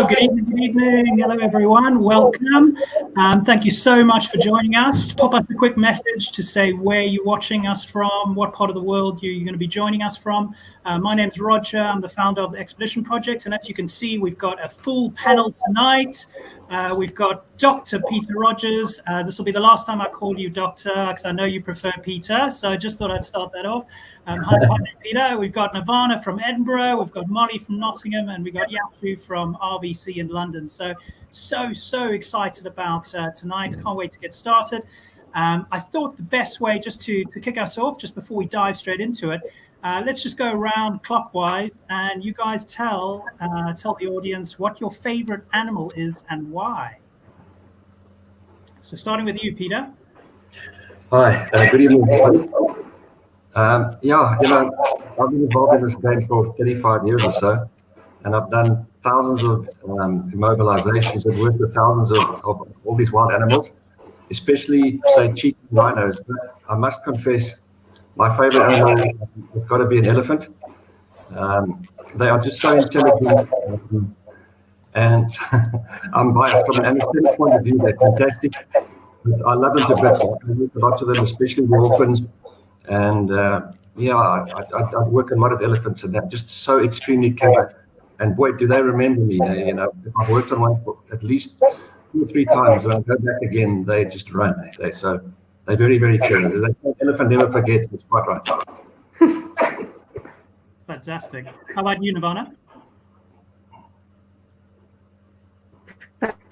Hello, good evening. Hello, everyone. Welcome. Thank you so much for joining us. Pop us a quick message to say where you're watching us from, what part of the world you're going to be joining us from. My name's Roger. I'm the founder of the Expedition Project. And as you can see, we've got a full panel tonight. We've got Dr. Peter Rogers. This will be the last time I call you Doctor, because I know you prefer Peter. So I just thought I'd start that off. Hi, Peter. We've got Nirvana from Edinburgh. We've got Molly from Nottingham. And we've got Yashu from RVC in London. So excited about tonight. Can't wait to get started. I thought the best way just to kick us off, just before we dive straight into it, let's just go around clockwise, and you guys tell the audience what your favorite animal is and why. So starting with you, Peter. Hi, good evening. I've been involved in this game for 35 years or so, and I've done thousands of immobilizations and worked with thousands of all these wild animals, especially, say, cheetahs and rhinos. But I must confess, my favorite animal has got to be an elephant. They are just so intelligent, and I'm biased from an anesthetic point of view. They're fantastic. But I love them to bits. I work a lot to them, especially the orphans. And I work a lot of elephants, and they're just so extremely clever. And boy, do they remember me. If I've worked on one for at least 2 or 3 times, when I go back again, they just run. They're very, very clever. The elephant never forgets. It's quite right. Fantastic. How about you, Nirvana?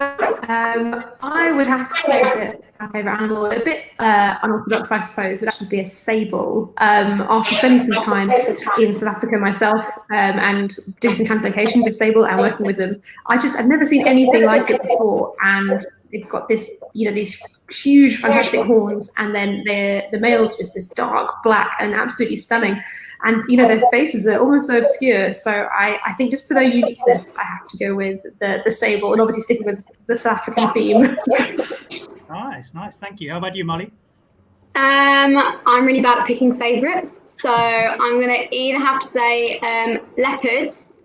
I would have to say that my favourite animal, a bit unorthodox, I suppose, would actually be a sable. After spending some time in South Africa myself and doing some translocations of sable and working with them, I've never seen anything like it before. And they've got this, these huge, fantastic horns, and then the male's just this dark black and absolutely stunning. And, their faces are almost so obscure. So I think just for their uniqueness, I have to go with the sable, and obviously sticking with the South African theme. Nice. Thank you. How about you, Molly? I'm really bad at picking favourites. So I'm going to either have to say leopards,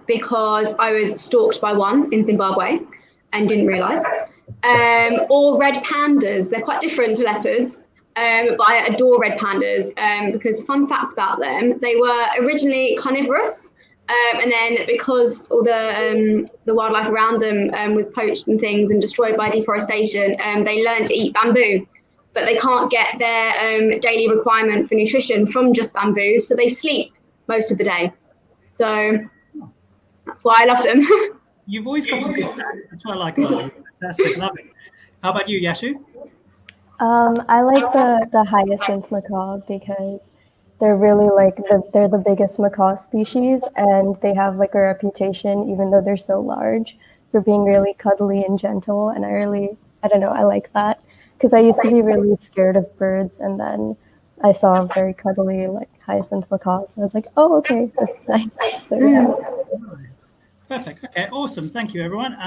because I was stalked by one in Zimbabwe and didn't realise. Or red pandas. They're quite different to leopards. But I adore red pandas because, fun fact about them, they were originally carnivorous, and then because all the wildlife around them was poached and things and destroyed by deforestation, they learned to eat bamboo, but they can't get their daily requirement for nutrition from just bamboo, so they sleep most of the day. So that's why I love them. You've always got some good facts. That's what I like about you. Fantastic, love it. How about you, Yashu? I like the hyacinth macaw because they're really they're the biggest macaw species, and they have a reputation, even though they're so large, for being really cuddly and gentle. And I don't know, I like that because I used to be really scared of birds, and then I saw a very cuddly hyacinth macaw, so I was like, oh, okay, that's nice. So yeah. Perfect. Okay, awesome. Thank you, everyone.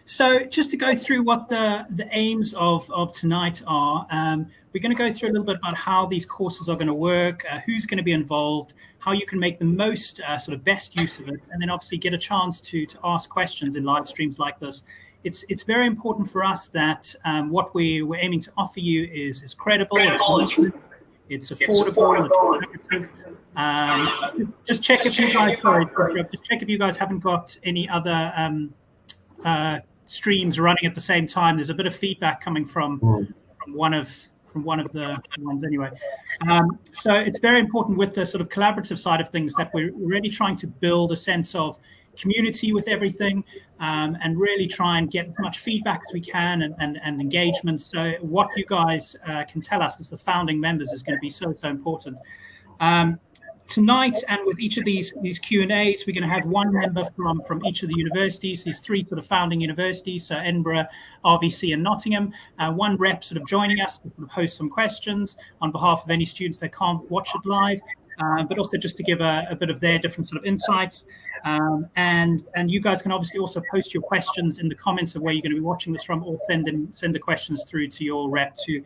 So just to go through what the aims of tonight are, we're going to go through a little bit about how these courses are going to work, who's going to be involved, how you can make the most best use of it, and then obviously get a chance to ask questions in live streams like this. It's very important for us that what we're aiming to offer you is credible, it's affordable, it's collaborative. Just check if you guys. Just check if you guys haven't got any other streams running at the same time. There's a bit of feedback coming from one of the ones anyway. So it's very important with the collaborative side of things that we're really trying to build a sense of community with everything, and really try and get as much feedback as we can and engagement. So what you guys can tell us as the founding members is going to be so important. Tonight, and with each of these Q&As, we're going to have one member from each of the universities, these 3 founding universities, so Edinburgh, RVC, and Nottingham. One rep joining us to host some questions on behalf of any students that can't watch it live, but also just to give a bit of their different insights. And you guys can obviously also post your questions in the comments of where you're going to be watching this from, or send the questions through to your rep to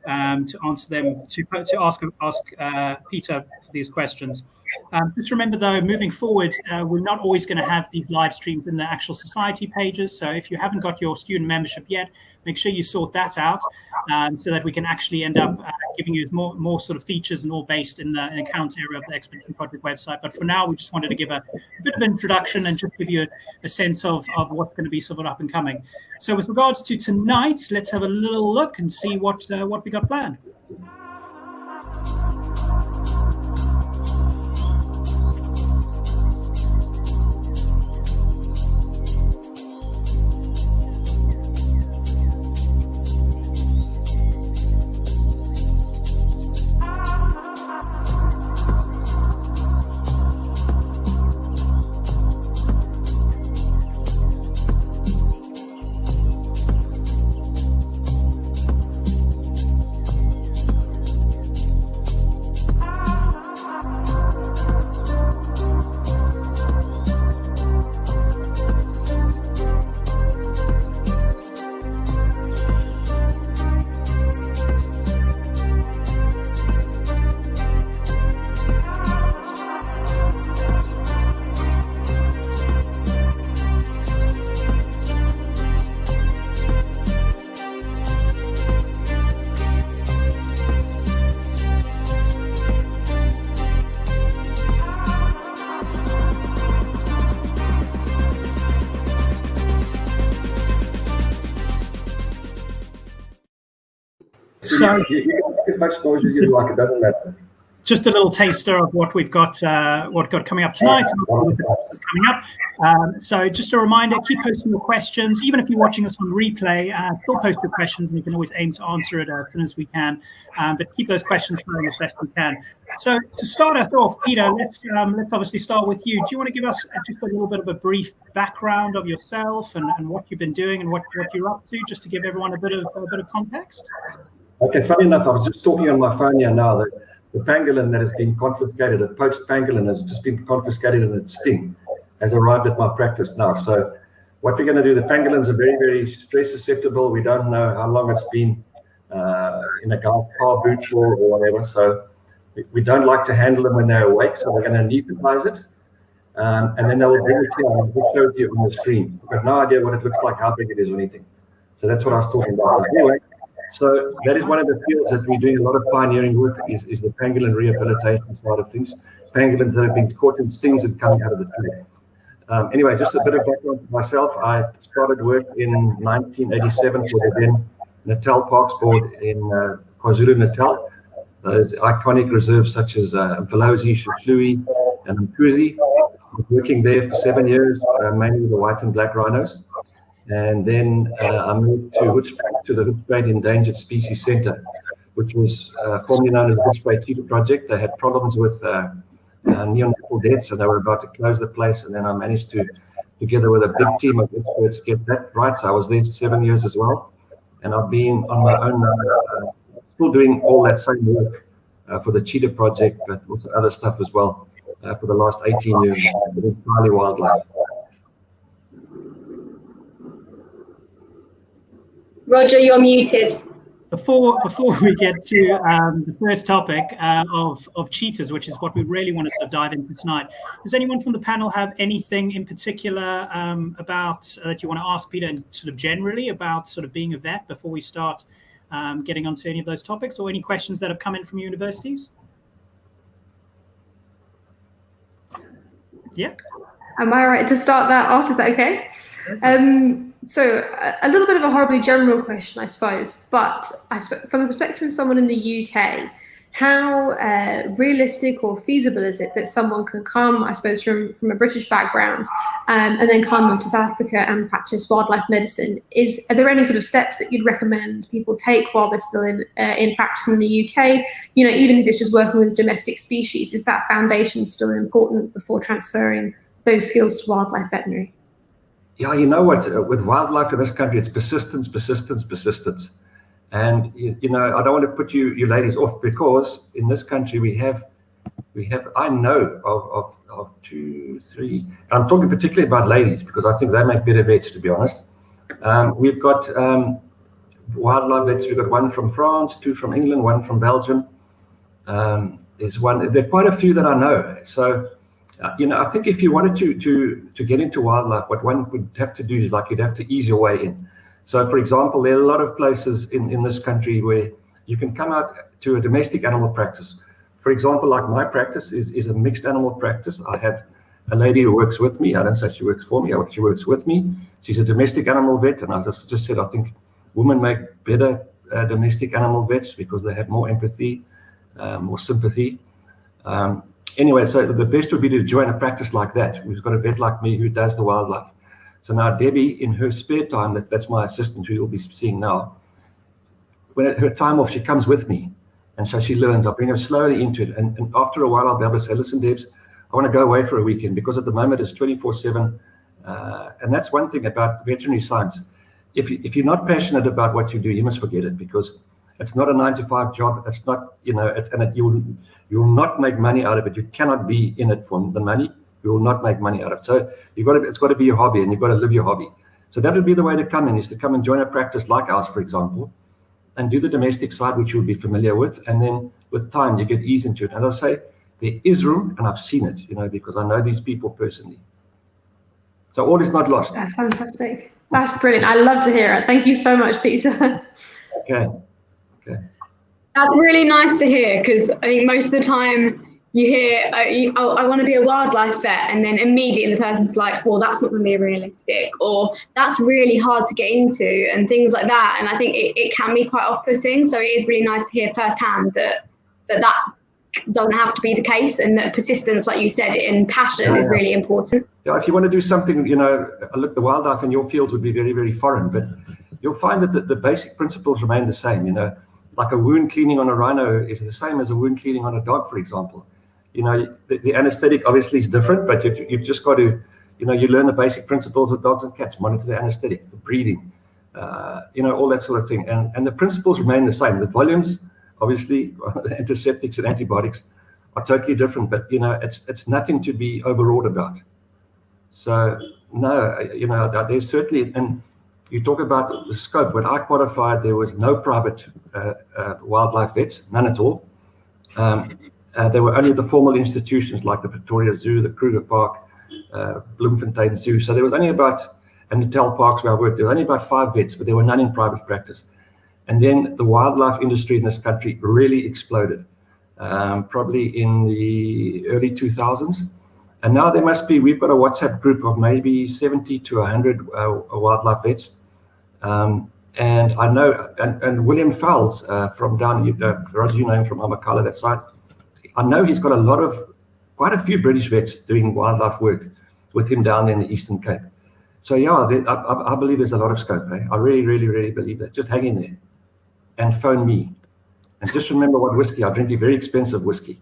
to answer them, to ask Peter for these questions. Just remember, though, moving forward, we're not always going to have these live streams in the actual society pages. So if you haven't got your student membership yet, make sure you sort that out so that we can actually end up giving you more sort of features and all based in the account area of the Expedition Project website. But for now, we just wanted to give a bit of introduction and just give you a sense of what's going to be sort of up and coming. So with regards to tonight, let's have a little look and see what we got planned. So you can make as much noise as you like, it doesn't matter. Just a little taster of what we've got coming up tonight and what is coming up. So just a reminder, keep posting your questions. Even if you're watching us on replay, still post your questions and we can always aim to answer it as soon as we can. But keep those questions flowing as best we can. So to start us off, Peter, let's obviously start with you. Do you want to give us just a little bit of a brief background of yourself and what you've been doing and what you're up to, just to give everyone a bit of context? Okay, funny enough, I was just talking on my phone here now that the pangolin that has been confiscated, a poached pangolin has just been confiscated and its sting has arrived at my practice now. So what we're going to do, the pangolins are very, very stress susceptible. We don't know how long it's been in a car boot for or whatever. So we don't like to handle them when they're awake. So we're going to anesthetize it. And then they'll bring it here and we'll show it to you on the screen. We've got no idea what it looks like, how big it is or anything. So that's what I was talking about. Anyway, so that is one of the fields that we're doing a lot of pioneering work is the pangolin rehabilitation side of things. Pangolins that have been caught in stings and coming out of the tree. Anyway, just a bit of background for myself. I started work in 1987 for the then Natal Parks Board in KwaZulu-Natal. Those iconic reserves such as Mfolozi, Shishlui, and Mkuzi. I was working there for 7 years, mainly with the white and black rhinos. And then I moved to the Hoedspruit Endangered Species Center, which was formerly known as the Hoedspruit Cheetah Project. They had problems with neonatal deaths, and they were about to close the place. And then I managed to, together with a big team of experts, get that right. So I was there 7 years as well. And I've been on my own now, still doing all that same work for the Cheetah Project, but also other stuff as well for the last 18 years, entirely wildlife. Roger, you're muted. Before we get to the first topic of cheetahs, which is what we really want to sort of dive into tonight, does anyone from the panel have anything in particular about that you want to ask Peter, and sort of generally about sort of being a vet before we start getting onto any of those topics, or any questions that have come in from universities? Yeah. Am I right to start that off? Is that okay? So a little bit of a horribly general question, I suppose, but from the perspective of someone in the UK, how realistic or feasible is it that someone can come, I suppose, from a British background and then come to South Africa and practice wildlife medicine? Are there any sort of steps that you'd recommend people take while they're still in practice in the UK? You know, even if it's just working with domestic species, is that foundation still important before transferring those skills to wildlife veterinary? Yeah, you know what? With wildlife in this country, it's persistence, persistence, persistence. And you know, I don't want to put you ladies off, because in this country we have I know of 2, 3. I'm talking particularly about ladies because I think they make better vets, to be honest. We've got wildlife vets. We've got one from France, two from England, one from Belgium. There's one. There are quite a few that I know. So, I think if you wanted to get into wildlife, what one would have to do is you'd have to ease your way in. So, for example, there are a lot of places in this country where you can come out to a domestic animal practice. For example, like my practice is a mixed animal practice. I have a lady who works with me. I don't say she works for me, she works with me. She's a domestic animal vet. And as I just said, I think women make better domestic animal vets because they have more empathy, more sympathy. Anyway, so the best would be to join a practice like that. We've got a vet like me who does the wildlife. So now Debbie, in her spare time, that's my assistant who you'll be seeing now. When her time off, she comes with me. And so she learns. I'll bring her slowly into it. And after a while, I'll be able to say, listen, Debs, I want to go away for a weekend, because at the moment it's 24/7. And that's one thing about veterinary science. If you're not passionate about what you do, you must forget it, because it's not a 9-to-5 job. It's not, you'll not make money out of it. You cannot be in it for the money. You will not make money out of it. So it's got to be your hobby, and you've got to live your hobby. So that would be the way to come in, is to come and join a practice like ours, for example, and do the domestic side, which you'll be familiar with. And then with time, you get ease into it. And I'll say there is room, and I've seen it, because I know these people personally. So all is not lost. That's fantastic. That's brilliant. I love to hear it. Thank you so much, Peter. Okay. That's really nice to hear, because I think most of the time you hear, I want to be a wildlife vet, and then immediately the person's like, well, that's not going to be realistic, or that's really hard to get into, and things like that. And I think it can be quite off-putting. So it is really nice to hear firsthand that doesn't have to be the case, and that persistence, like you said, in passion is really important. Yeah, if you want to do something, look, the wildlife in your fields would be very, very foreign, but you'll find that the basic principles remain the same. Like a wound cleaning on a rhino is the same as a wound cleaning on a dog, for example. The anesthetic obviously is different, but you've just got to, you learn the basic principles with dogs and cats. Monitor the anesthetic, the breathing, all that sort of thing. And the principles remain the same. The volumes, obviously, antiseptics and antibiotics are totally different, but, it's nothing to be overawed about. So, no, there's certainly, and you talk about the scope. When I qualified, there was no private wildlife vets, none at all. There were only the formal institutions like the Pretoria Zoo, the Kruger Park, Bloemfontein Zoo. So there was only and the Tel Parks where I worked, there were only about 5 vets, but there were none in private practice. And then the wildlife industry in this country really exploded, probably in the early 2000s. And now we've got a WhatsApp group of maybe 70 to 100 wildlife vets. And I know, and William Fowles from down, Roger, you know him from Amakala, that side. I know he's got quite a few British vets doing wildlife work with him down there in the Eastern Cape. So yeah, I believe there's a lot of scope. I really, really, really believe that. Just hang in there and phone me. And just remember what whiskey, I drink a very expensive whiskey.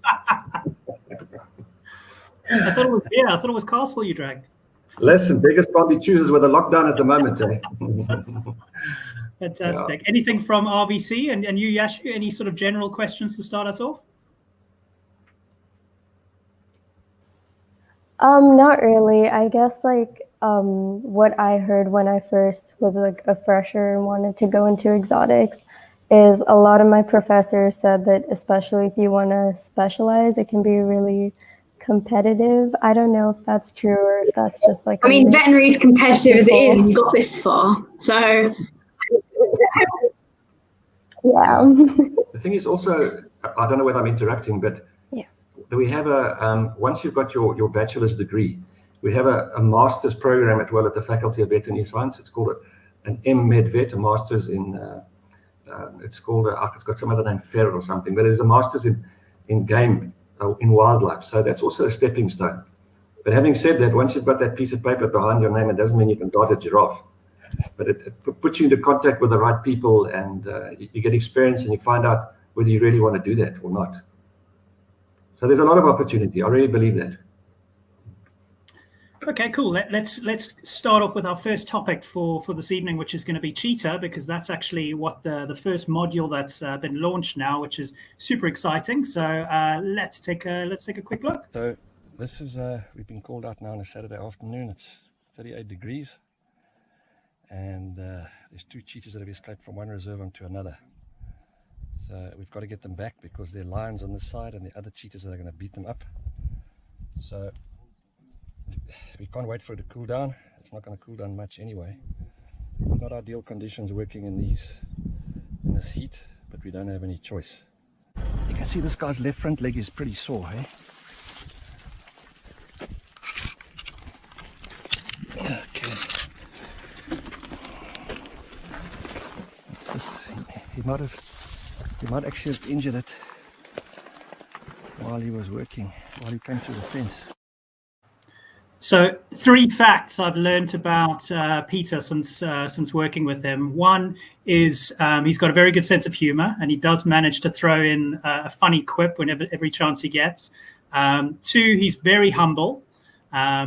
I thought it was Castle you drank. Listen, beggars can't be choosers with a lockdown at the moment. Fantastic. Yeah. Anything from RVC and you, Yashu, any sort of general questions to start us off? Not really. I guess what I heard when I first was a fresher and wanted to go into exotics is a lot of my professors said that especially if you want to specialize, it can be really competitive. I don't know if that's true or if that's just veterinary is competitive as it is, and you got this far. So yeah. The thing is also, I don't know whether I'm interrupting, but we have once you've got your bachelor's degree, we have a master's program at the Faculty of Veterinary Science. It's called an M.Med Vet, a master's in, it's got some other name, Ferret or something, but it's a master's in game, in wildlife. So that's also a stepping stone. But having said that, once you've got that piece of paper behind your name, it doesn't mean you can dart a giraffe. But it puts you into contact with the right people, and you get experience, and you find out whether you really want to do that or not. So there's a lot of opportunity. I really believe that. Okay, cool. Let's start off with our first topic for this evening, which is going to be cheetah, because that's actually what the first module that's been launched now, which is super exciting. So let's take a quick look. So this is we've been called out now on a Saturday afternoon. It's 38 degrees, and there's 2 cheetahs that have escaped from one reserve onto another. So we've got to get them back because there are lions on this side and the other cheetahs that are going to beat them up. So we can't wait for it to cool down. It's not going to cool down much anyway. Not ideal conditions working in this heat, but we don't have any choice. You can see this guy's left front leg is pretty sore, hey? Okay. He might actually have injured it while he was working, while he came through the fence. So 3 facts I've learned about Peter since working with him. One is he's got a very good sense of humor, and he does manage to throw in a funny quip whenever every chance he gets. 2, he's very humble.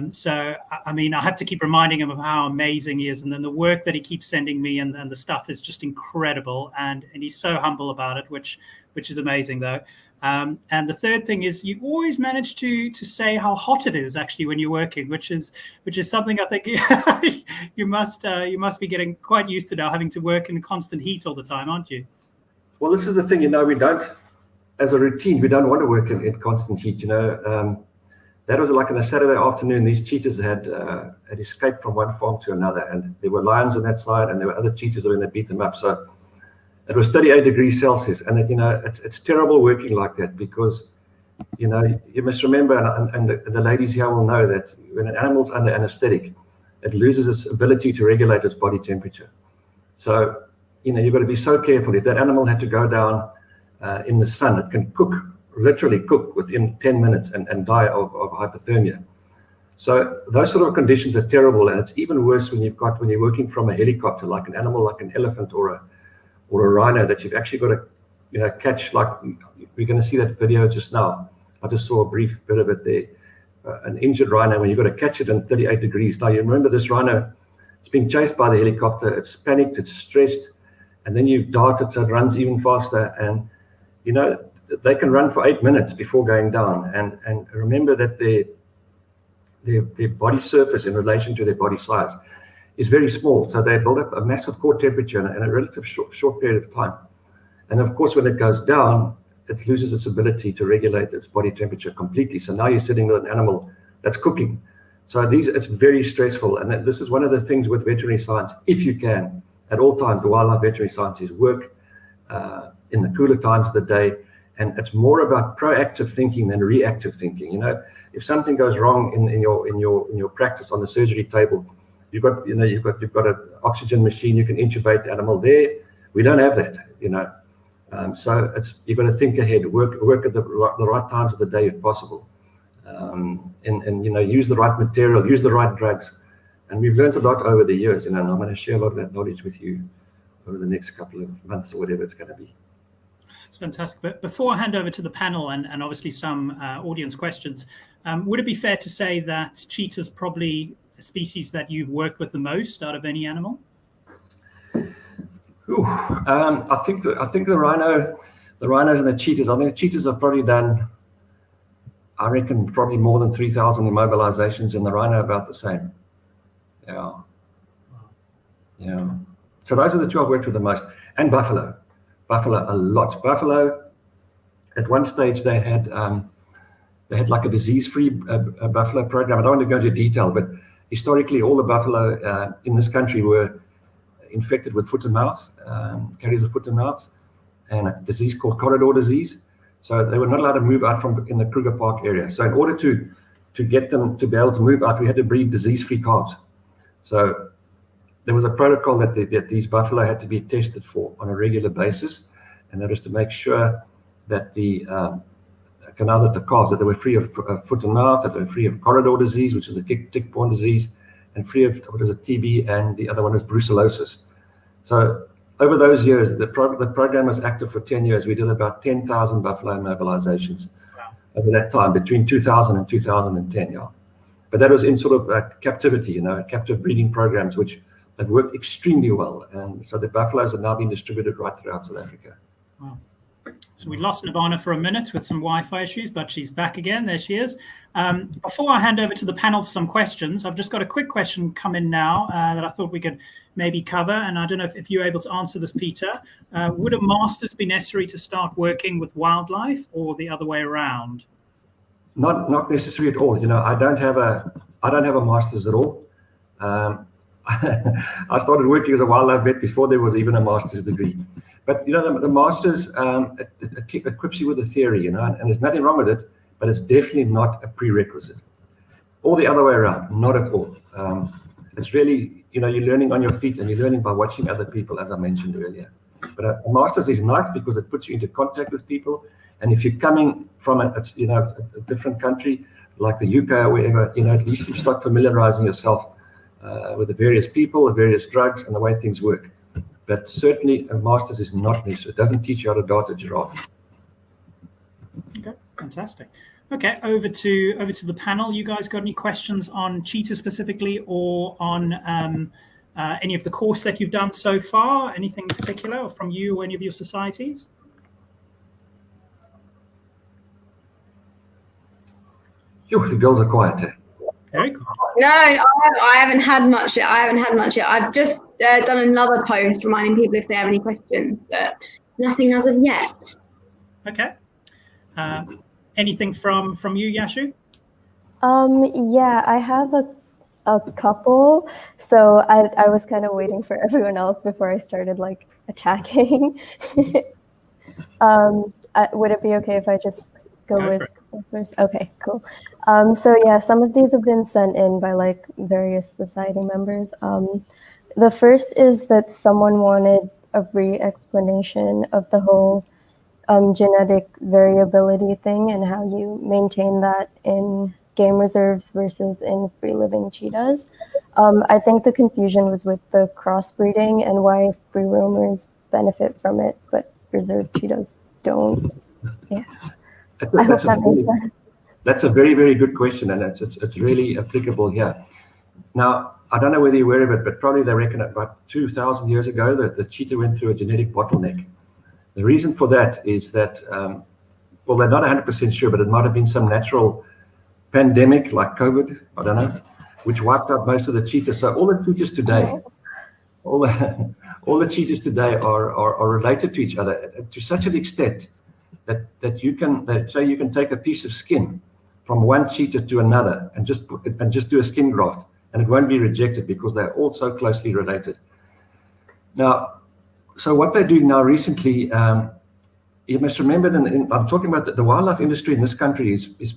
So, I mean, I have to keep reminding him of how amazing he is. And then the work that he keeps sending me and the stuff is just incredible. And he's so humble about it, which is amazing, though. And the 3rd thing is you always manage to say how hot it is actually when you're working, which is something I think you must be getting quite used to now, having to work in constant heat all the time, aren't you? Well, this is the thing, we don't, as a routine, we don't want to work in constant heat, That was like on a Saturday afternoon. These cheetahs had escaped from one farm to another, and there were lions on that side, and there were other cheetahs that were going to beat them up. So it was 38 degrees Celsius, and it's terrible working like that because you must remember, and the ladies here will know that when an animal's under anesthetic, it loses its ability to regulate its body temperature. So you've got to be so careful. If that animal had to go down in the sun, it can literally cook within 10 minutes and die of hypothermia. So those sort of conditions are terrible, and it's even worse when you're working from a helicopter, like an animal like an elephant or a rhino that you've actually got to catch. Like we're going to see that video just now. I just saw a brief bit of it there. An injured rhino, when you've got to catch it in 38 degrees. Now you remember this rhino, it's being chased by the helicopter, it's panicked, it's stressed, and then you dart it so it runs even faster, and they can run for 8 minutes before going down. And remember that their body surface in relation to their body size is very small. So they build up a massive core temperature in a relative short period of time. And of course, when it goes down, it loses its ability to regulate its body temperature completely. So now you're sitting with an animal that's cooking. So it's very stressful. And this is one of the things with veterinary science. If you can, at all times, the wildlife veterinary sciences work in the cooler times of the day. And it's more about proactive thinking than reactive thinking. If something goes wrong in your practice on the surgery table, you've got an oxygen machine, you can intubate the animal there. We don't have that, So you've got to think ahead, work at the right times of the day if possible, and use the right material, use the right drugs. And we've learned a lot over the years, and I'm going to share a lot of that knowledge with you over the next couple of months or whatever it's going to be. It's fantastic. But before I hand over to the panel and obviously some audience questions, would it be fair to say that cheetah's probably a species that you've worked with the most out of any animal? I think the rhinos and the cheetahs. I think the cheetahs have probably done, I reckon, probably more than 3,000 immobilizations, and the rhino about the same. Yeah. So those are the 2 I've worked with the most, and buffalo a lot. Buffalo, at one stage they had like a disease-free buffalo program. I don't want to go into detail, but historically all the buffalo in this country were infected with foot and mouth, carriers of foot and mouth, and a disease called corridor disease. So they were not allowed to move out from in the Kruger Park area. So in order to get them to be able to move out, we had to breed disease-free calves. So there was a protocol that these buffalo had to be tested for on a regular basis, and that was to make sure that the calves, that they were free of foot and mouth, that they were free of corridor disease, which is a tick-borne disease, and free of TB, and the other one is brucellosis. So over those years, the program was active for 10 years. We did about 10,000 buffalo immobilizations over that time, between 2000 and 2010. Yeah, but that was in sort of captivity, captive breeding programs, which that worked extremely well, and so the buffaloes are now being distributed right throughout South Africa. Wow. So we lost Nirvana for a minute with some Wi-Fi issues, but she's back again. There she is. Before I hand over to the panel for some questions, I've just got a quick question come in now that I thought we could maybe cover. And I don't know if you're able to answer this, Peter. Would a master's be necessary to start working with wildlife, or the other way around? Not necessary at all. I don't have a master's at all. I started working as a wildlife vet before there was even a master's degree. But the master's it equips you with a theory, and there's nothing wrong with it, but it's definitely not a prerequisite. Or the other way around, not at all. It's really, you're learning on your feet, and you're learning by watching other people, as I mentioned earlier. But a master's is nice because it puts you into contact with people, and if you're coming from a different country like the UK or wherever, at least you start familiarizing yourself with the various people, the various drugs, and the way things work. But certainly a master's is not necessary. It doesn't teach you how to dart a giraffe. Okay, fantastic. Okay, over to the panel. You guys got any questions on cheetahs specifically, or on any of the course that you've done so far? Anything in particular from you or any of your societies? The girls are quiet. Very cool. No, I haven't had much yet. I've just done another post reminding people if they have any questions, but nothing as of yet. Okay. Anything from you, Yashu? Yeah, I have a couple. So I was kind of waiting for everyone else before I started attacking. Would it be okay if I just go with first? Okay, cool. So yeah, some of these have been sent in by various society members. The first is that someone wanted a re-explanation of the whole genetic variability thing and how you maintain that in game reserves versus in free-living cheetahs. I think the confusion was with the crossbreeding and why free roamers benefit from it, but reserve cheetahs don't. Yeah. I hope that makes sense. That's a very, very good question, and it's really applicable here. Now, I don't know whether you're aware of it, but probably they reckon about 2,000 years ago that the cheetah went through a genetic bottleneck. The reason for that is that, they're not 100% sure, but it might have been some natural pandemic like COVID, I don't know, which wiped out most of the cheetahs. So all the cheetahs today, all the cheetahs today are related to each other to such an extent that you can take a piece of skin from one cheetah to another and just do a skin graft, and it won't be rejected because they're all so closely related. Now, so what they're doing now recently, you must remember that I'm talking about the wildlife industry in this country is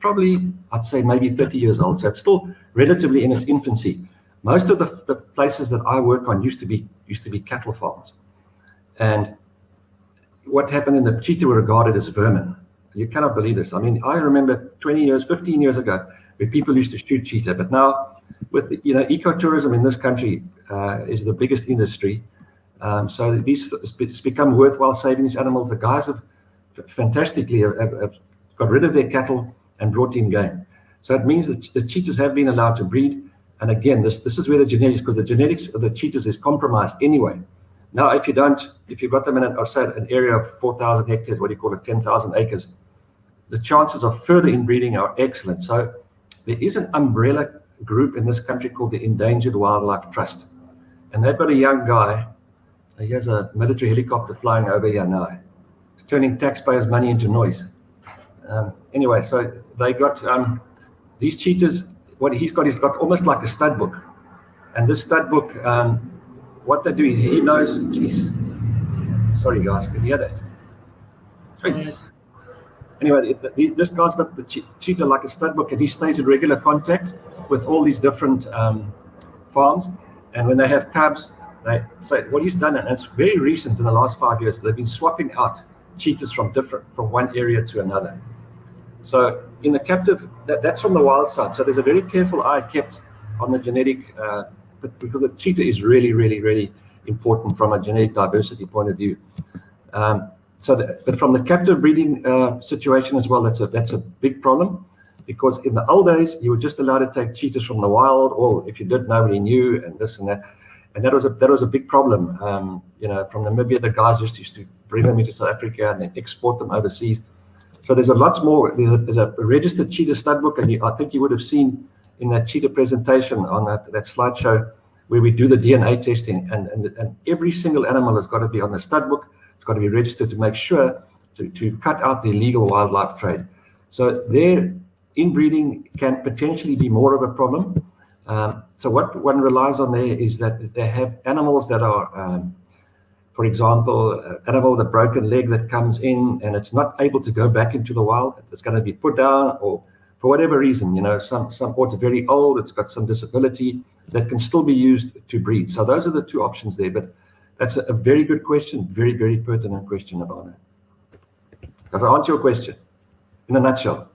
probably, I'd say, maybe 30 years old. So it's still relatively in its infancy. Most of the places that I work on used to be cattle farms, and what happened in the cheetah were regarded as vermin. You cannot believe this. I mean, I remember 20 years, 15 years ago, where people used to shoot cheetah. But now, with ecotourism in this country is the biggest industry. So it's become worthwhile saving these animals. The guys have fantastically have got rid of their cattle and brought in game. So it means that the cheetahs have been allowed to breed. And again, this is where the genetics, because the genetics of the cheetahs is compromised anyway. Now, if you've got them in an area of 4,000 hectares, what do you call it, 10,000 acres, the chances of further inbreeding are excellent. So there is an umbrella group in this country called the Endangered Wildlife Trust. And they've got a young guy. He has a military helicopter flying over here now. It's turning taxpayers' money into noise. Anyway, so they got these cheetahs. What he's got almost like a stud book. And this stud book, what they do is he knows, sorry guys, can you hear that? Anyway, this guy's got the cheetah like a stud book, and he stays in regular contact with all these different farms. And when they have cubs, so what he's done, and it's very recent in the last 5 years, they've been swapping out cheetahs from one area to another. So in the captive, that's from the wild side. So there's a very careful eye kept on the genetic, because the cheetah is really, really, really important from a genetic diversity point of view. But from the captive breeding situation as well, that's a big problem, because in the old days you were just allowed to take cheetahs from the wild, or if you did, nobody knew, and this and that. And that was a big problem. From Namibia, the guys used to bring them into South Africa and then export them overseas. So there's a lot more. There's a registered cheetah stud book, and I think you would have seen in that cheetah presentation on that slideshow where we do the DNA testing, and every single animal has got to be on the stud book. It's got to be registered to make sure to cut out the illegal wildlife trade. So their inbreeding can potentially be more of a problem. So what one relies on there is that they have animals that are, for example, an animal with a broken leg that comes in and it's not able to go back into the wild. It's going to be put down, or for whatever reason, or it's very old, it's got some disability that can still be used to breed. So those are the two options there. But that's a very good question, very, very pertinent question, Ivana. Does that answer your question in a nutshell?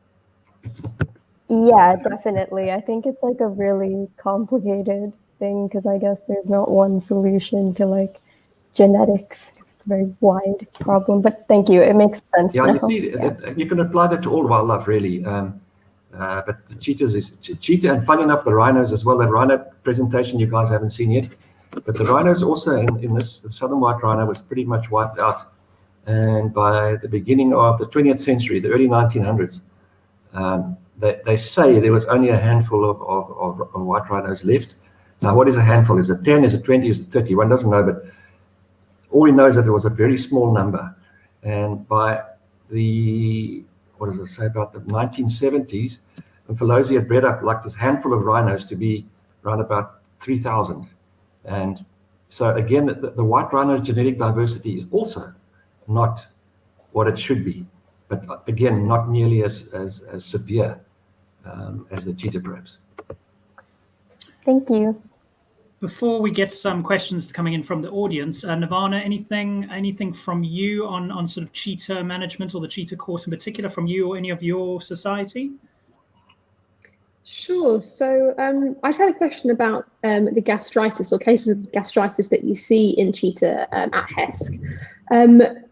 Yeah, definitely. I think it's like a really complicated thing because I guess there's not one solution to like genetics. It's a very wide problem, but thank you. It makes sense. Yeah, now. You can apply that to all wildlife, really. But the cheetahs is cheetah, and funny enough, the rhinos as well. That rhino presentation you guys haven't seen yet, but the rhinos also in this, the southern white rhino was pretty much wiped out. And by the beginning of the 20th century, the early 1900s, they say there was only a handful of white rhinos left. Now, what is a handful? Is it 10? Is it 20? Is it 30? One doesn't know, but all we know is that it was a very small number. And by the, what does it say about the 1970s, Mfolozi had bred up like this handful of rhinos to be around about 3,000. And so again, the white rhino's genetic diversity is also not what it should be, but again, not nearly as severe as the cheetah perhaps. Thank you. Before we get some questions coming in from the audience, Nirvana, anything from you on sort of cheetah management or the cheetah course in particular from you or any of your society? Sure. So I just had a question about the gastritis or cases of gastritis that you see in cheetah at HESC.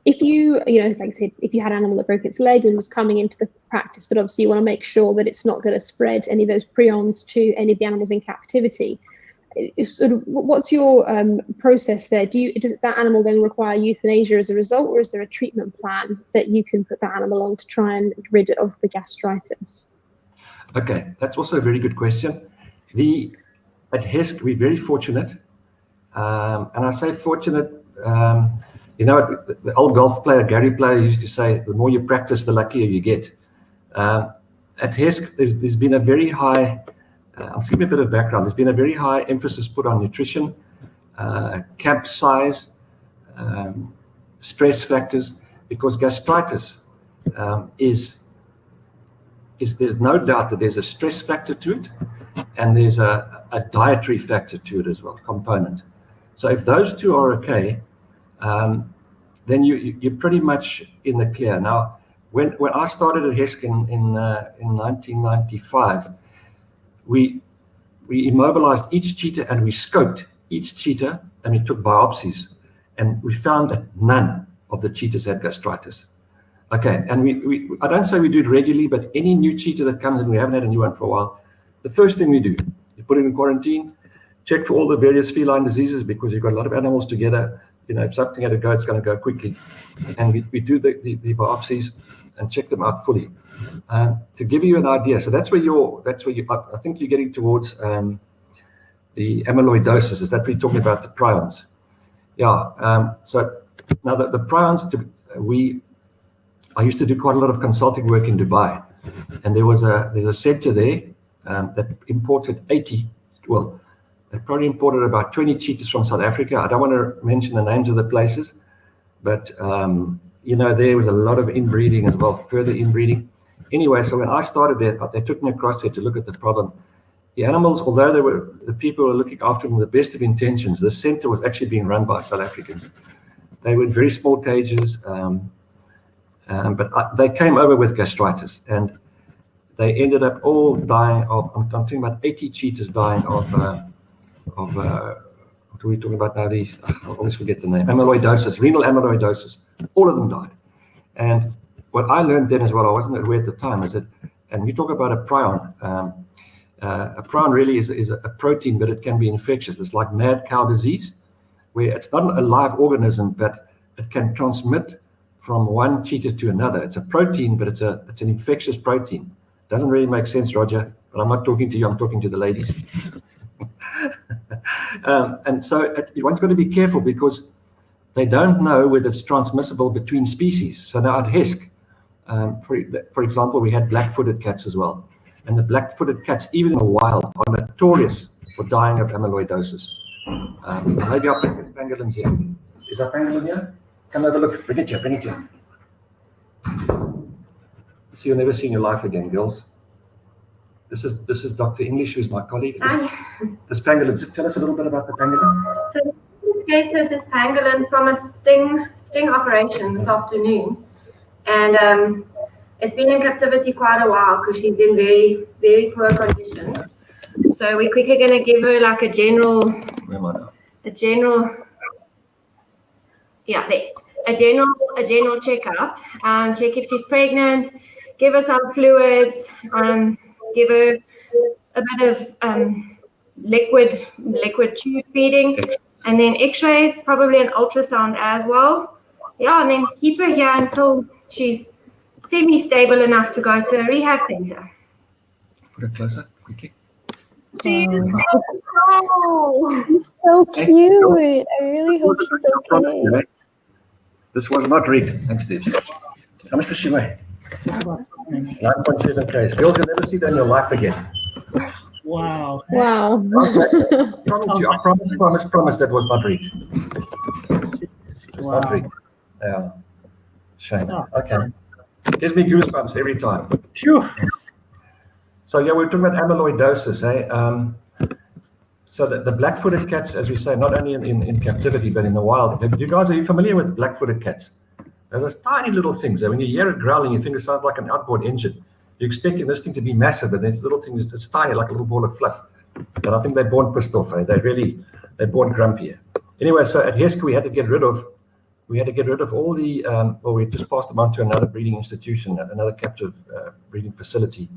If you like I said, if you had an animal that broke its leg and was coming into the practice, but obviously you want to make sure that it's not going to spread any of those prions to any of the animals in captivity. Sort of, what's your process there? Does that animal then require euthanasia as a result, or is there a treatment plan that you can put that animal on to try and rid it of the gastritis? Okay, that's also a very good question. At HESC, we're very fortunate, and I say fortunate. The old golf player, Gary Player, used to say, the more you practice, the luckier you get. At HESC, there's been a very high, I'll give you a bit of background, there's been a very high emphasis put on nutrition, camp size, stress factors, because gastritis there's no doubt that there's a stress factor to it, and there's a dietary factor to it as well, component. So if those two are okay, then you're pretty much in the clear. Now, when I started at HESC in 1995, we immobilized each cheetah and we scoped each cheetah and we took biopsies, and we found that none of the cheetahs had gastritis. Okay, and I don't say we do it regularly, but any new cheetah that comes in, we haven't had a new one for a while, the first thing we do, you put it in quarantine, check for all the various feline diseases, because you've got a lot of animals together. If something had to go, it's going to go quickly. And we do the biopsies and check them out fully. To give you an idea, so that's where I think you're getting towards the amyloidosis. Is that what you're talking about, the prions? Yeah. So now the prions, I used to do quite a lot of consulting work in Dubai, and there's a center there that imported they probably imported about 20 cheetahs from South Africa. I don't want to mention the names of the places, but there was a lot of inbreeding as well, further inbreeding. Anyway, so when I started there, they took me across there to look at the problem. The animals, although the people were looking after them with the best of intentions, the center was actually being run by South Africans. They were in very small cages, but they came over with gastritis, and they ended up all dying of, I'm talking about 80 cheetahs dying of what are we talking about now? I always forget the name. Amyloidosis, renal amyloidosis. All of them died. And what I learned then as well, I wasn't aware at the time, is that, and we talk about a prion, A prion really is a protein, but it can be infectious. It's like mad cow disease, where it's not a live organism, but it can transmit from one cheetah to another. It's a protein, but it's an infectious protein. Doesn't really make sense, Roger, but I'm not talking to you, I'm talking to the ladies. And so one's got to be careful because they don't know whether it's transmissible between species. So now at HESC, for example, we had black-footed cats as well. And the black-footed cats, even in the wild, are notorious for dying of amyloidosis. Maybe I'll put the pangolins here. Is that pangolin here? Come have a look. Bring it here, bring it here. So you'll never see in your life again, girls. This is Dr. English, who's my colleague. This pangolin, just tell us a little bit about the pangolin. So we escaped this pangolin from a sting operation this afternoon. And it's been in captivity quite a while because she's in very, very poor condition. So we're quickly going to give her like a general checkup, check if she's pregnant, give her some fluids, give her a bit of liquid tube feeding, and then x-rays, probably an ultrasound as well. Yeah, and then keep her here until she's semi-stable enough to go to a rehab center. Put it closer, quickly. Oh, she's so cute. I really hope she's okay. This was not rigged. Thanks, Steve. How much does she weigh? 9.7 kgs. Girls, you'll never see that in your life again. Wow. Wow. I promise that was not rigged. It was not rigged. Yeah. Shame. Okay. Gives me goosebumps every time. Phew. So yeah, we're talking about amyloidosis, eh? So the black-footed cats, as we say, not only in captivity, but in the wild. Are you familiar with black-footed cats? They're those tiny little things. When you hear it growling, you think it sounds like an outboard engine. You're expecting this thing to be massive, but this little thing it's tiny, like a little ball of fluff. And I think they're born pissed off. Eh? They're born grumpy. Anyway, so at HESC we had to get rid of all the. We just passed them on to another breeding institution, another captive breeding facility.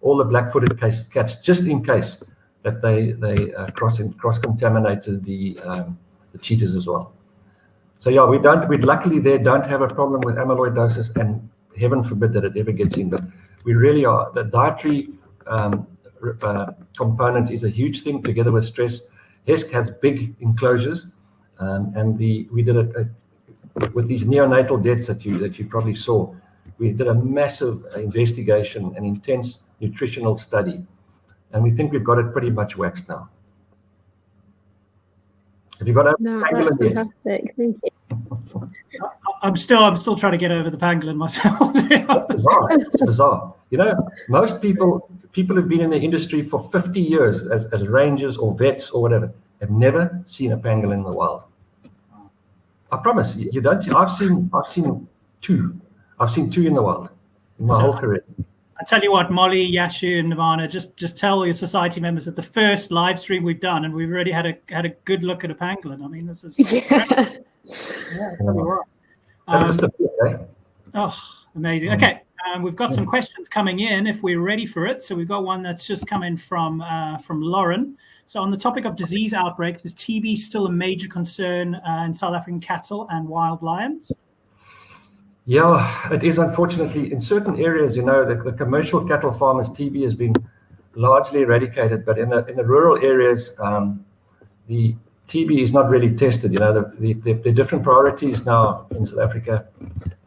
All the black-footed cats, just in case that they cross-contaminated the cheetahs as well. So yeah, we luckily don't have a problem with amyloidosis, and heaven forbid that it ever gets in. But we really are. The dietary component is a huge thing, together with stress. HESC has big enclosures, and we did it with these neonatal deaths that you probably saw. We did a massive investigation, an intense nutritional study, and we think we've got it pretty much waxed now. Have you got a pangolin that's yet? fantastic. Thank you. I'm still trying to get over the pangolin myself. It's bizarre. You know, most people who've been in the industry for 50 years as rangers or vets or whatever have never seen a pangolin in the wild. I promise you don't see. I've seen two. I've seen two in the wild in my whole career. I tell you what, Molly, Yashu, and Nirvana, just tell your society members that the first live stream we've done, and we've already had a good look at a pangolin. I mean, this is amazing. Okay, we've got some questions coming in if we're ready for it. So we've got one that's just come in from Lauren. So on the topic of disease outbreaks, is TB still a major concern in South African cattle and wild lions? Yeah, it is, unfortunately. In certain areas, you know, the commercial cattle farmers, TB has been largely eradicated, but in the rural areas, the TB is not really tested. You know, the different priorities now in South Africa.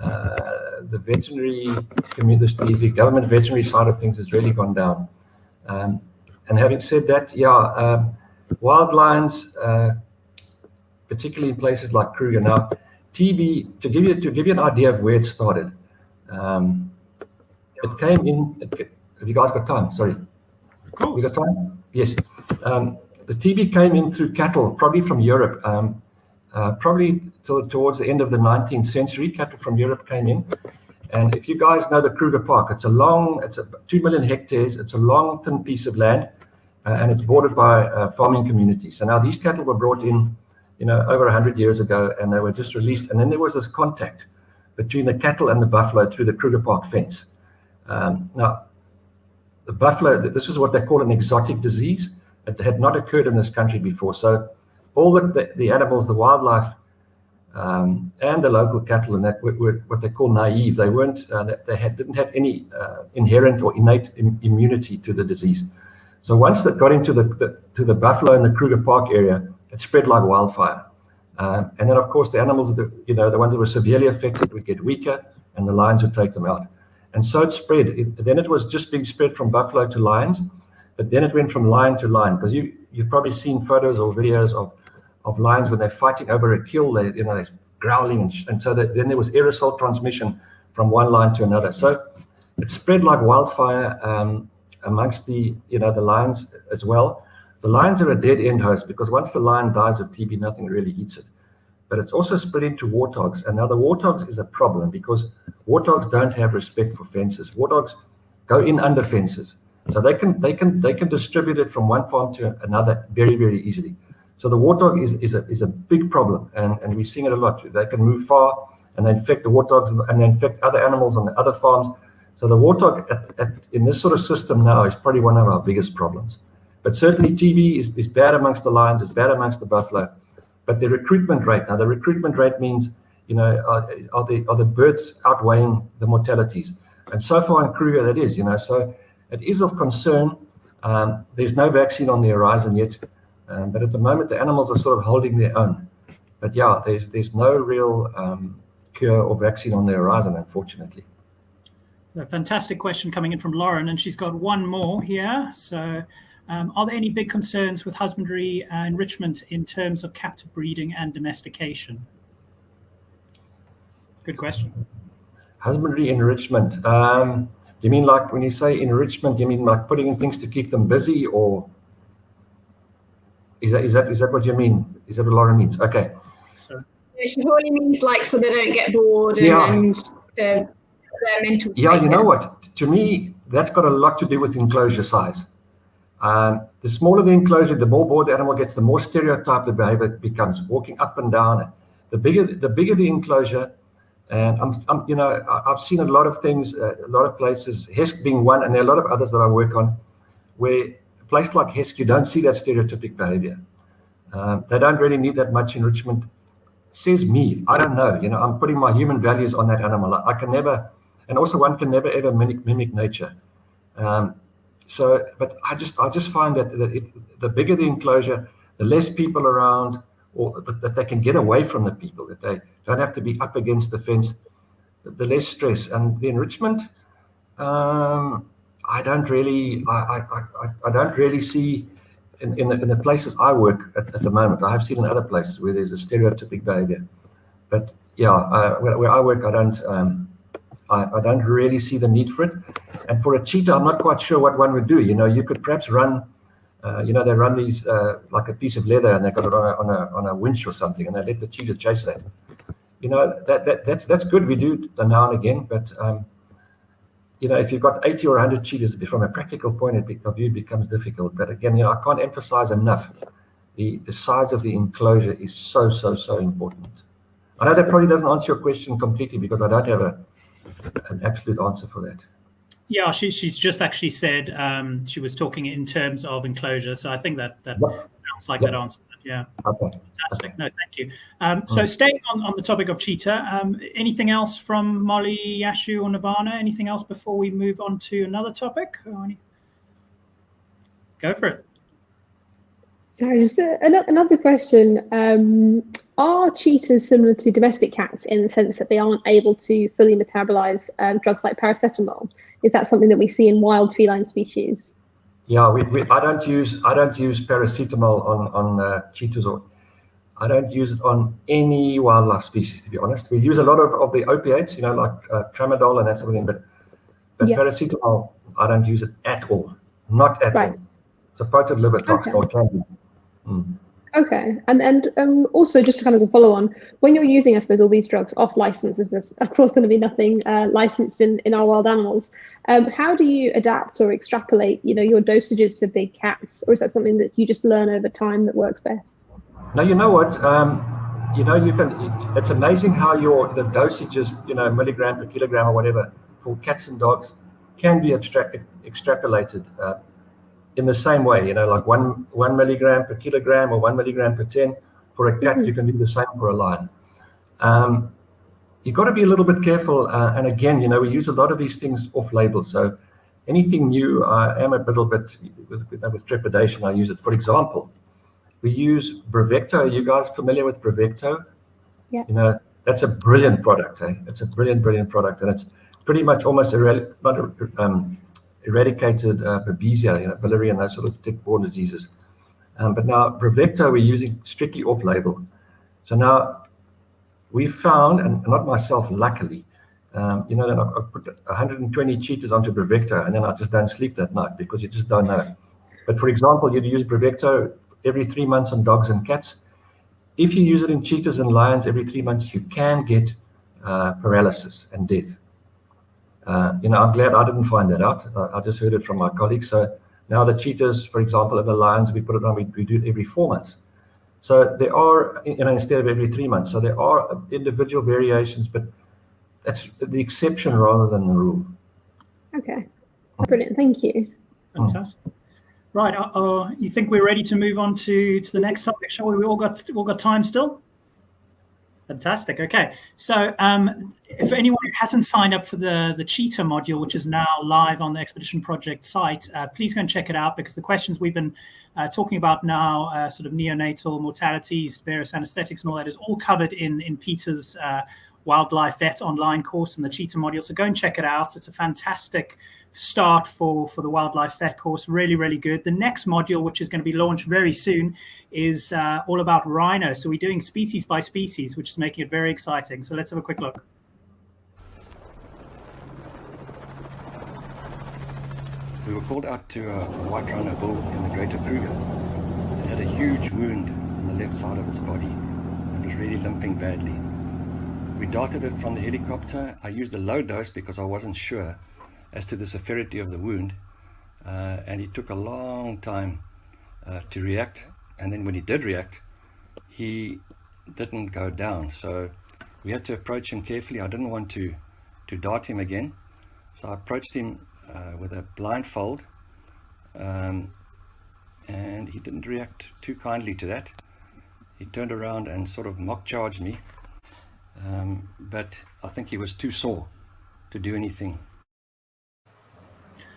The veterinary community, the government veterinary side of things has really gone down. And having said that, wild lions, particularly in places like Kruger now, TB, to give you an idea of where it started, it came in. Have you guys got time? Sorry. Of course. You got time? Yes. The TB came in through cattle, probably from Europe. Probably towards the end of the 19th century, cattle from Europe came in. And if you guys know the Kruger Park, it's 2 million hectares. It's a long, thin piece of land, and it's bordered by farming communities. So now these cattle were brought in, you know, over 100 years ago, and they were just released. And then there was this contact between the cattle and the buffalo through the Kruger Park fence. Now, the buffalo, this is what they call an exotic disease. It had not occurred in this country before. So all the animals, the wildlife, and the local cattle, and that were what they call naive. They weren't. Didn't have any inherent or innate immunity to the disease. So once that got into the buffalo and the Kruger Park area, it spread like wildfire. And then, of course, the animals, the ones that were severely affected would get weaker, and the lions would take them out. And so it spread. Then it was just being spread from buffalo to lions, but then it went from lion to lion, because you've probably seen photos or videos of lions when they're fighting over a kill. They're growling, and so then there was aerosol transmission from one lion to another. So it spread like wildfire amongst the lions as well. The lions are a dead end host, because once the lion dies of TB, nothing really eats it. But it's also spreading to warthogs, and now the warthogs is a problem because warthogs don't have respect for fences. Warthogs go in under fences, so they can distribute it from one farm to another very, very easily. So the warthog is a big problem, and we're seeing it a lot. They can move far, and they infect the warthogs, and they infect other animals on the other farms. So the warthog in this sort of system now is probably one of our biggest problems. But certainly TB is bad amongst the lions, it's bad amongst the buffalo. But the recruitment rate means, are the births outweighing the mortalities? And so far in Kruger, that is, so it is of concern. There's no vaccine on the horizon yet, but at the moment the animals are sort of holding their own. But yeah, there's no real cure or vaccine on the horizon, unfortunately. A fantastic question coming in from Lauren, and she's got one more here. So, are there any big concerns with husbandry enrichment in terms of captive breeding and domestication? Good question. Husbandry enrichment. You mean like when you say enrichment, you mean like putting in things to keep them busy, or is that what you mean? Is that what Lauren means? Okay. So she probably means like so they don't get bored and their mental state. Yeah, you know what? To me, that's got a lot to do with enclosure size. The smaller the enclosure, the more bored the animal gets, the more stereotyped the behavior becomes, walking up and down. The bigger the enclosure, and I've seen a lot of things, a lot of places, Hesk being one, and there are a lot of others that I work on, where a place like Hesk, you don't see that stereotypic behavior. They don't really need that much enrichment. Says me, I don't know. I'm putting my human values on that animal. I can never, and also one can never ever mimic nature. But I just find that the bigger the enclosure, the less people around, or that they can get away from the people, that they don't have to be up against the fence, the less stress. And the enrichment, I don't really see in the places I work at the moment. I have seen in other places where there's a stereotypic behavior, but yeah, where I work, I don't really see the need for it. And for a cheetah, I'm not quite sure what one would do. You could perhaps run, they run these like a piece of leather, and they got it on a winch or something, and they let the cheetah chase that. That's good. We do it now and again, but if you've got 80 or 100 cheetahs, from a practical point of view, it becomes difficult. But again, I can't emphasize enough the size of the enclosure is so important. I know that probably doesn't answer your question completely, because I don't have an absolute answer for that. Yeah, she's just actually said she was talking in terms of enclosure, so I think that sounds like that answers it. Yeah. Okay. Fantastic. Okay. No, thank you. So staying on the topic of cheetah, anything else from Molly, Yashu, or Nirvana? Anything else before we move on to another topic? Go for it. Sorry, just another question. Are cheetahs similar to domestic cats in the sense that they aren't able to fully metabolize drugs like paracetamol? Is that something that we see in wild feline species? Yeah, I don't use paracetamol on cheetahs, or I don't use it on any wildlife species, to be honest. We use a lot of the opiates, like tramadol and that sort of thing, but paracetamol, I don't use it at all. Not at all. It's a potent liver toxin, or can be. Okay, and also just to kind of a follow on, when you're using, I suppose, all these drugs off license, there's of course going to be nothing licensed in our wild animals. How do you adapt or extrapolate, your dosages for big cats, or is that something that you just learn over time that works best? No, you know what? You can. It's amazing how the dosages, milligram per kilogram or whatever, for cats and dogs can be extrapolated in the same way, like 1 milligram per kilogram or 1 milligram per 10. For a cat, you can do the same for a lion. You've got to be a little bit careful. And again, we use a lot of these things off-label. So anything new, I am a little bit with trepidation. I use it. For example, we use Brevecto. Are you guys familiar with Brevecto? Yeah. That's a brilliant product. It's a brilliant product, and it's pretty much almost eradicated Babesia, biliary, and those sort of tick-borne diseases. But now Brevecto we're using strictly off-label. So now we found, and not myself, luckily, that I put 120 cheetahs onto Brevecto, and then I just don't sleep that night because you just don't know. But for example, you'd use Brevecto every 3 months on dogs and cats. If you use it in cheetahs and lions every 3 months, you can get paralysis and death. I'm glad I didn't find that out. I just heard it from my colleagues. So now the cheetahs, for example, and the lions, we put it on, we do it every 4 months. So there are, instead of every 3 months. So there are individual variations, but that's the exception rather than the rule. Okay, brilliant. Thank you. Fantastic. Right, you think we're ready to move on to the next topic? Shall we? We all got time still? Fantastic. Okay, so if anyone who hasn't signed up for the cheetah module, which is now live on the Expedition Project site, please go and check it out, because the questions we've been talking about now, sort of neonatal mortalities, various anesthetics and all that, is all covered in Peter's Wildlife Vet online course in the cheetah module. So go and check it out. It's a fantastic start for the Wildlife Vet course. Really, really good. The next module, which is going to be launched very soon, is all about rhino. So we're doing species by species, which is making it very exciting. So let's have a quick look. We were called out to a white rhino bull in the Greater Kruger. It had a huge wound on the left side of its body and was really limping badly. We darted it from the helicopter. I used a low dose because I wasn't sure as to the severity of the wound, and it took a long time to react. And then when he did react, he didn't go down. So we had to approach him carefully. I didn't want to dart him again, so I approached him with a blindfold, and he didn't react too kindly to that. He turned around and sort of mock charged me, but I think he was too sore to do anything.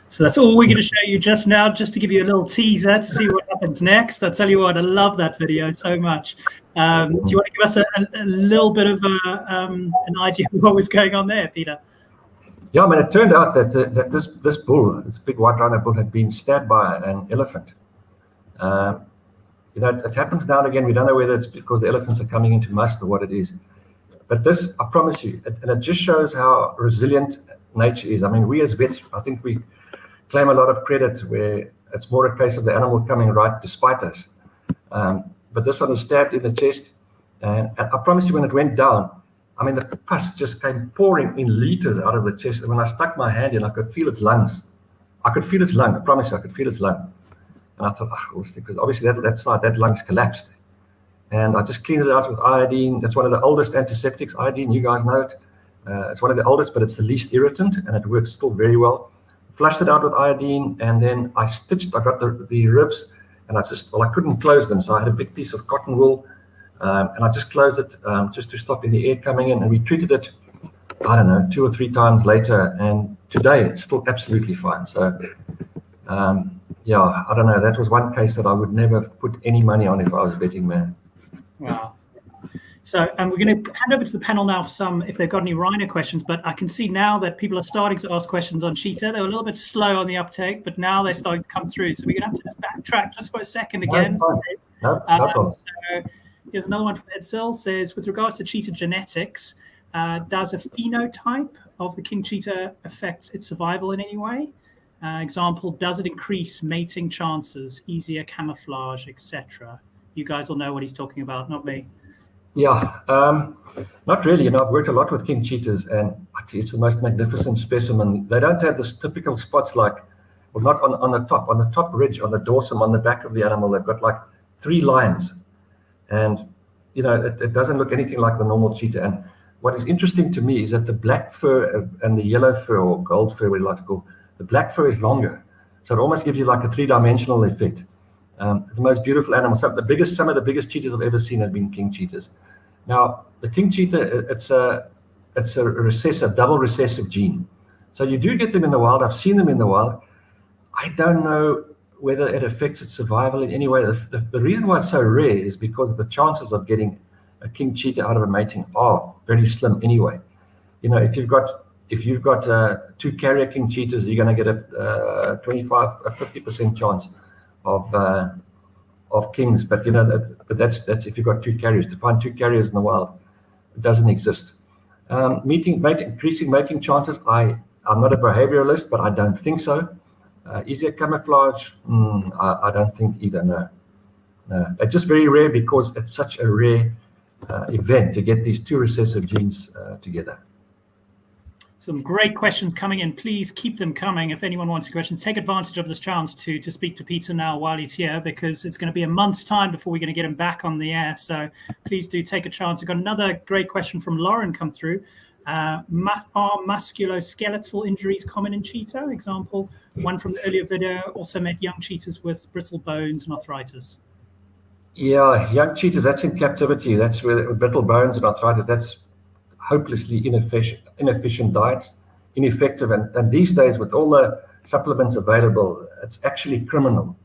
So that's all we're going to show you just now, just to give you a little teaser to see what happens next. I tell you what, I love that video so much. Do you want to give us a little bit of an idea of what was going on there, Peter? Yeah, I mean, it turned out that this bull, this big white rhino bull, had been stabbed by an elephant. It happens now and again. We don't know whether it's because the elephants are coming into must or what it is. But this, I promise you, and it just shows how resilient nature is. I mean, we as vets, I think we claim a lot of credit where it's more a case of the animal coming right despite us. But this one was stabbed in the chest, and I promise you, when it went down, I mean, the pus just came pouring in liters out of the chest. And when I stuck my hand in, I could feel its lungs. I could feel its lung. I promise you, I could feel its lung. And I thought, because obviously that side, that lung's collapsed. And I just cleaned it out with iodine. That's one of the oldest antiseptics, iodine, you guys know it. It's one of the oldest, but it's the least irritant, and it works still very well. Flushed it out with iodine, and then I got the ribs, and I couldn't close them. So I had a big piece of cotton wool, and I just closed it just to stop the air coming in. And we treated it, I don't know, 2 or 3 times later. And today it's still absolutely fine. So, yeah, I don't know. That was one case that I would never have put any money on if I was a betting man. Wow. So we're going to hand over to the panel now for if they've got any rhino questions, but I can see now that people are starting to ask questions on cheetah. They were a little bit slow on the uptake, but now they're starting to come through. So we're going to have to just backtrack just for a second again. No problem. So here's another one from Edsel, says, with regards to cheetah genetics, does a phenotype of the king cheetah affect its survival in any way? Example, does it increase mating chances, easier camouflage, etc.? You guys will know what he's talking about, not me. Yeah, not really. I've worked a lot with king cheetahs, and it's the most magnificent specimen. They don't have this typical spots not on the top ridge, on the dorsum, on the back of the animal. They've got like 3 lines, and it doesn't look anything like the normal cheetah. And what is interesting to me is that the black fur and the yellow fur, or gold fur, we like to call, the black fur is longer. So it almost gives you like a three-dimensional effect. It's the most beautiful animal. Some of the biggest cheetahs I've ever seen have been king cheetahs. Now, the king cheetah, it's a double recessive gene. So you do get them in the wild. I've seen them in the wild. I don't know whether it affects its survival in any way. The reason why it's so rare is because the chances of getting a king cheetah out of a mating are very slim anyway. You know, if you've got 2 carrier king cheetahs, you're going to get a 50% chance of kings. But you know, that's if you've got 2 carriers. To find 2 carriers in the wild, it doesn't exist. Increasing mating chances. I'm not a behavioralist, but I don't think so. Easier camouflage? I don't think either. No. It's just very rare because it's such a rare event to get these 2 recessive genes together. Some great questions coming in. Please keep them coming. If anyone wants questions, take advantage of this chance to speak to Peter now while he's here, because it's going to be a month's time before we're going to get him back on the air. So please do take a chance. We've got another great question from Lauren come through. Are musculoskeletal injuries common in cheetah? Example, one from the earlier video also met young cheetahs with brittle bones and arthritis. Yeah, young cheetahs, that's in captivity. That's where brittle bones and arthritis, that's hopelessly inefficient diets, ineffective. And these days, with all the supplements available, it's actually criminal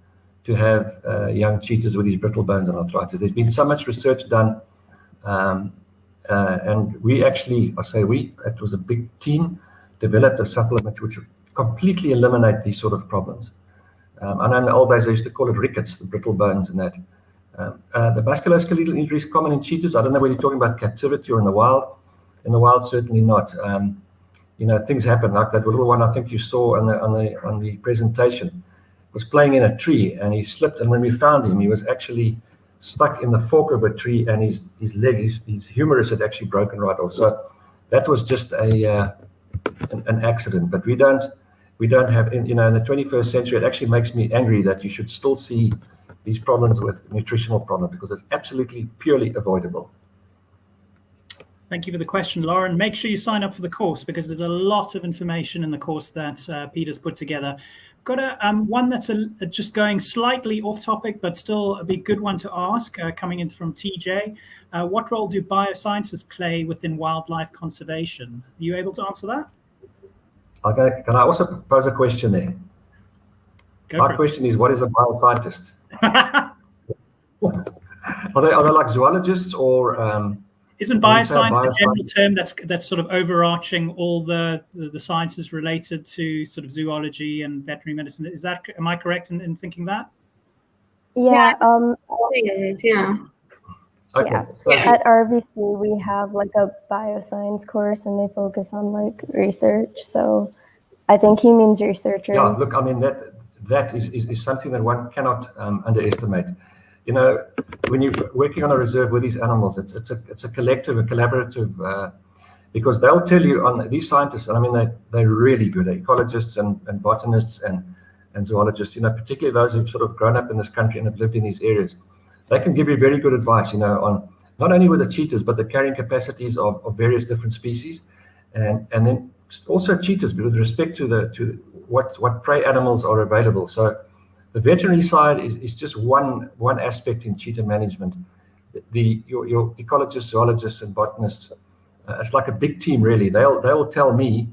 to have young cheetahs with these brittle bones and arthritis. There's been so much research done. And we actually, it was a big team, developed a supplement which would completely eliminate these sort of problems. I know in the old days they used to call it rickets, the brittle bones and that. The musculoskeletal injury is common in cheetahs. I don't know whether you're talking about captivity or in the wild. In the wild, certainly not. You know, things happen, like that little one I think you saw on the presentation was playing in a tree and he slipped, and when we found him, he was actually stuck in the fork of a tree, and his leg, his humerus had actually broken right off. So that was just an accident. But we don't have, in the 21st century, it actually makes me angry that you should still see these problems with nutritional problems, because it's absolutely purely avoidable. Thank you for the question, Lauren. Make sure you sign up for the course, because there's a lot of information in the course that Peter's put together. Got one that's just going slightly off topic, but still a big good one to ask, coming in from TJ. What role do biosciences play within wildlife conservation? Are you able to answer that? Okay. Can I also pose a question there? My question is, what is a bioscientist? Are they like zoologists or... Isn't bioscience a general term that's sort of overarching all the sciences related to sort of zoology and veterinary medicine? Am I correct in thinking that? Yeah. Yeah. Okay. Yeah. At RVC, we have like a bioscience course, and they focus on like research. So I think he means researchers. Yeah, look, I mean, that is something that one cannot underestimate. You know, when you're working on a reserve with these animals, it's a collective, a collaborative, because they'll tell you on these scientists, and I mean, they're really good, ecologists and botanists and zoologists, particularly those who've sort of grown up in this country and have lived in these areas. They can give you very good advice, on not only with the cheetahs, but the carrying capacities of various different species, and then also cheetahs with respect to what prey animals are available. So the veterinary side is just one aspect in cheetah management. Your ecologists, zoologists, and botanists, it's like a big team, really. They'll tell me,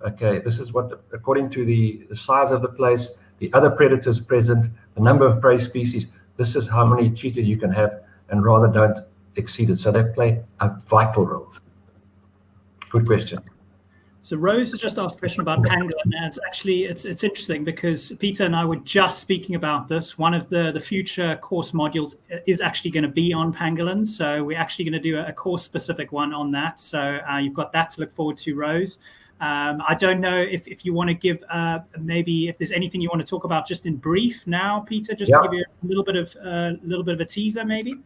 okay, this is what, according to the size of the place, the other predators present, the number of prey species, this is how many cheetah you can have, and rather don't exceed it. So they play a vital role. Good question. So Rose has just asked a question about pangolin, and it's interesting because Peter and I were just speaking about this. One of the future course modules is actually going to be on pangolin, so we're actually going to do a course-specific one on that. So you've got that to look forward to, Rose. I don't know if you want to give maybe if there's anything you want to talk about just in brief now, Peter, just to give you a little bit of a teaser, maybe.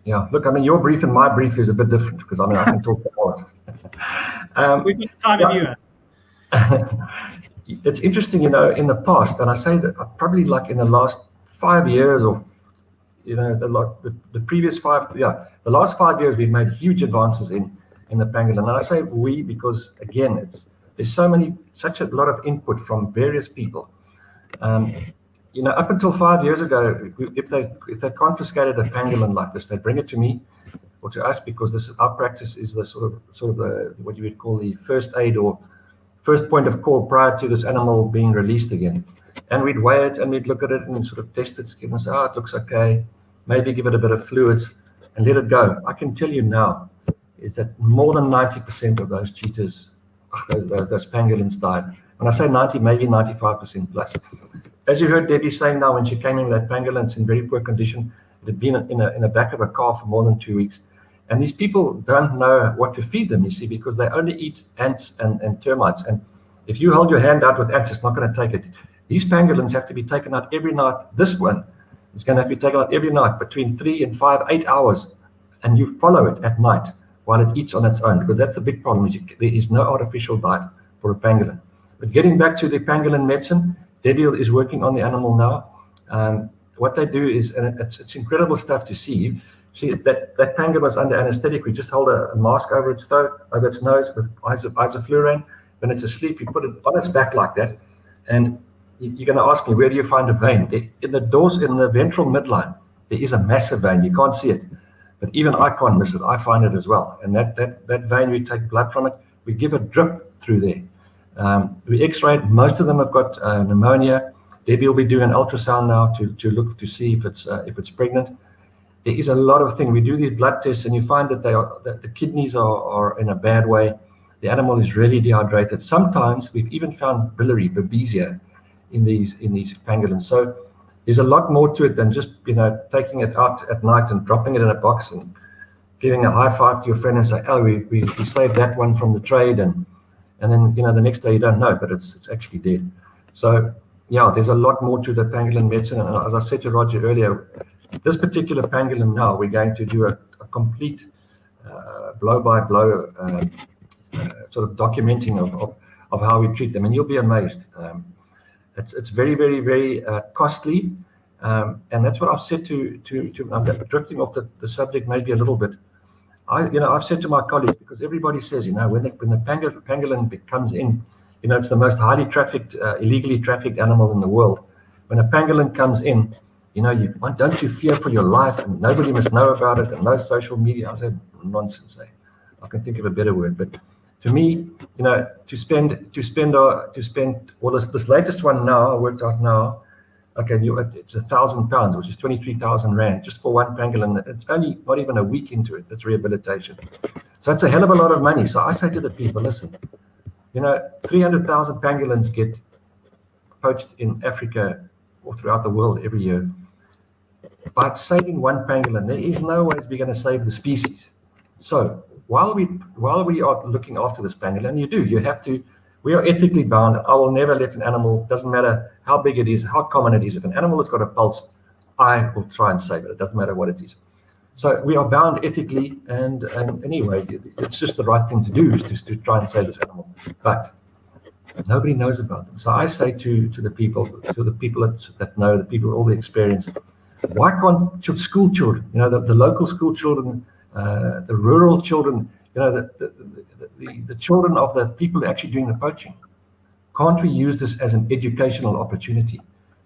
Yeah, look, I mean, your brief and my brief is a bit different because I can talk about it. We've got the time of year. It's interesting, in the past, and I say that probably like in the last 5 years or, the previous 5, the last 5 years, we've made huge advances in the pangolin. And I say we because, again, there's such a lot of input from various people. Up until 5 years ago, if they confiscated a pangolin like this, they'd bring it to me or to us, because our practice is the sort of the what you would call the first aid or first point of call prior to this animal being released again. And we'd weigh it and we'd look at it and sort of test its skin and say, it looks okay. Maybe give it a bit of fluids and let it go. I can tell you now is that more than 90% of those cheetahs, those pangolins died. When I say 90, maybe 95% plus. As you heard Debbie saying now, when she came in with that pangolin, it's in very poor condition. It had been in the back of a car for more than 2 weeks. And these people don't know what to feed them, you see, because they only eat ants and termites. And if you hold your hand out with ants, it's not going to take it. These pangolins have to be taken out every night. This one is going to have to be taken out every night between 3 and 5, 8 hours. And you follow it at night while it eats on its own, because that's the big problem. There is no artificial diet for a pangolin. But getting back to the pangolin medicine, Debbie is working on the animal now. What they do is, and it's incredible stuff to see. That pangolin was under anesthetic. We just hold a mask over its throat, over its nose with isoflurane. When it's asleep, you put it on its back like that. And you're going to ask me, where do you find a vein? In the ventral midline, there is a massive vein. You can't see it. But even I can't miss it. I find it as well. And that vein, we take blood from it. We give a drip through there. We x-ray it. Most of them have got pneumonia. Debbie will be doing an ultrasound now to look to see if it's pregnant. There is a lot of things. We do these blood tests, and you find that the kidneys are in a bad way. The animal is really dehydrated. Sometimes we've even found biliary, babesia, in these pangolins. So there's a lot more to it than just taking it out at night and dropping it in a box and giving a high five to your friend and say, "Oh, we saved that one from the trade," and then the next day you don't know, but it's actually dead. So yeah, there's a lot more to the pangolin medicine. And as I said to Roger earlier, this particular pangolin now, we're going to do a complete blow-by-blow sort of documenting of how we treat them, and you'll be amazed. It's very, very, very costly, and that's what I've said to I'm drifting off the subject maybe a little bit. I've said to my colleagues, because everybody says, when the pangolin comes in, it's the most highly trafficked, illegally trafficked animal in the world. When a pangolin comes in, don't you fear for your life, and nobody must know about it, and no social media. I said, nonsense. I can think of a better word, but to me, to spend well, this latest one now, I worked out now, okay, it's £1,000, which is 23,000 rand just for one pangolin. It's only not even a week into it. It's rehabilitation. So it's a hell of a lot of money. So I say to the people, listen, 300,000 pangolins get poached in Africa or throughout the world every year. By saving one pangolin, there is no way we're going to save the species. So while we are looking after this pangolin, we are ethically bound. I will never let an animal, doesn't matter how big it is, how common it is, if an animal has got a pulse, I will try and save it. It doesn't matter what it is. So we are bound ethically, and anyway, it's just the right thing to do is to try and save this animal. But nobody knows about them. So I say to the people that know, the people with all the experience, why can't school children, the local school children, the rural children, the children of the people actually doing the poaching, can't we use this as an educational opportunity?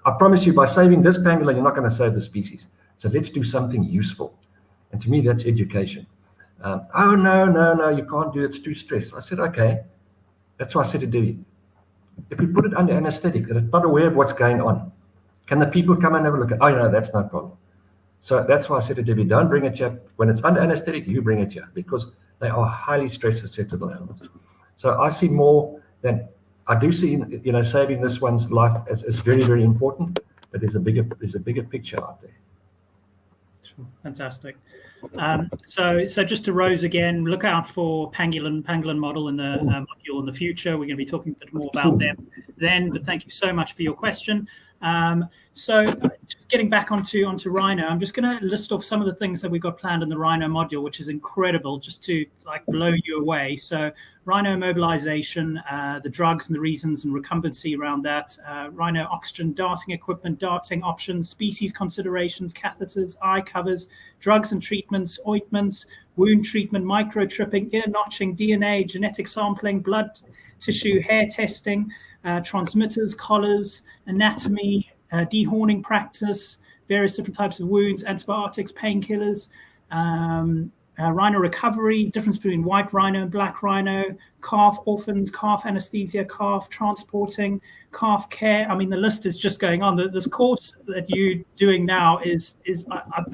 I promise you, by saving this pangolin, you're not going to save the species. So let's do something useful. And to me, that's education. Oh, no, you can't do it. It's too stressed. I said, okay. That's why I said to Debbie, if we put it under anesthetic, that it's not aware of what's going on, can the people come and have a look at, oh, no, that's no problem. So that's why I said to Debbie, don't bring it here. When it's under anesthetic, you bring it here, because they are highly stress susceptible animals. So I see more than, I do see, saving this one's life as very, very important, but there's a bigger picture out there. Fantastic. So just to Rose again, look out for pangolin model in the module in the future. We're going to be talking a bit more about them then, but thank you so much for your question. So just getting back onto Rhino, I'm just going to list off some of the things that we've got planned in the Rhino module, which is incredible, just to blow you away. So Rhino mobilization, the drugs and the reasons and recumbency around that, Rhino oxygen darting equipment, darting options, species considerations, catheters, eye covers, drugs and treatments, ointments, wound treatment, microtripping, ear notching, DNA, genetic sampling, blood tissue, hair testing, transmitters, collars, anatomy, dehorning practice, various different types of wounds, antibiotics, painkillers, rhino recovery, difference between white rhino and black rhino, calf orphans, calf anesthesia, calf transporting, calf care. I mean, the list is just going on. This course that you're doing now is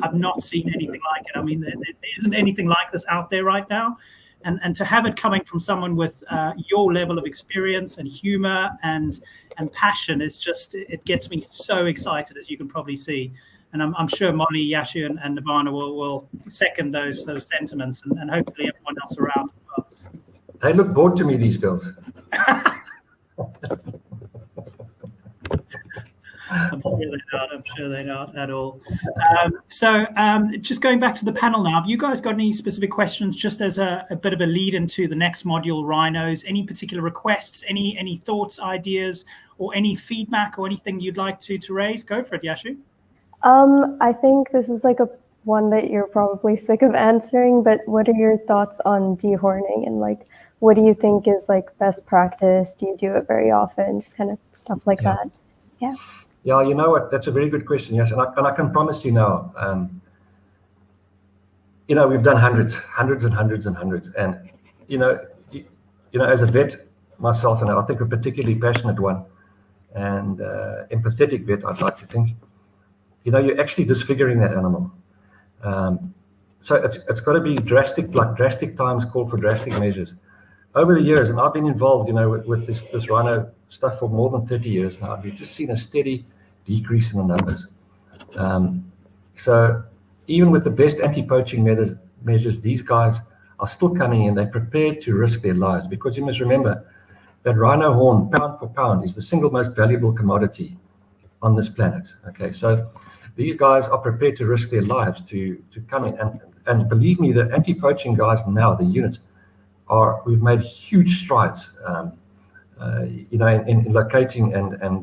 I've not seen anything like it. I mean, there isn't anything like this out there right now. And to have it coming from someone with your level of experience and humor and passion is just, it gets me so excited, as you can probably see. And I'm sure Molly, Yashu, and Nirvana will second those sentiments, and hopefully everyone else around as well. They look bored to me, these girls. I'm sure they're not at all. So just going back to the panel now, have you guys got any specific questions, just as a bit of a lead into the next module, rhinos? Any particular requests, any thoughts, ideas, or any feedback or anything you'd like to raise? Go for it, Yashu. I think this is like one that you're probably sick of answering, but what are your thoughts on dehorning, and like, what do you think is like best practice? Do you do it very often? Just kind of stuff like that. Yeah. Yeah, you know what? That's a very good question. Yes, and I can promise you now. We've done hundreds, and as a vet myself, and I think a particularly passionate one, and empathetic vet, I'd like to think. You're actually disfiguring that animal. So it's got to be drastic, like drastic times call for drastic measures. Over the years, and I've been involved, with this rhino stuff for more than 30 years now, we've just seen a steady decrease in the numbers. So even with the best anti-poaching measures, these guys are still coming in. They're prepared to risk their lives, because you must remember that rhino horn, pound for pound, is the single most valuable commodity on this planet. Okay, so these guys are prepared to risk their lives to come in, and believe me, the anti-poaching guys now, the units, we've made huge strides, in locating and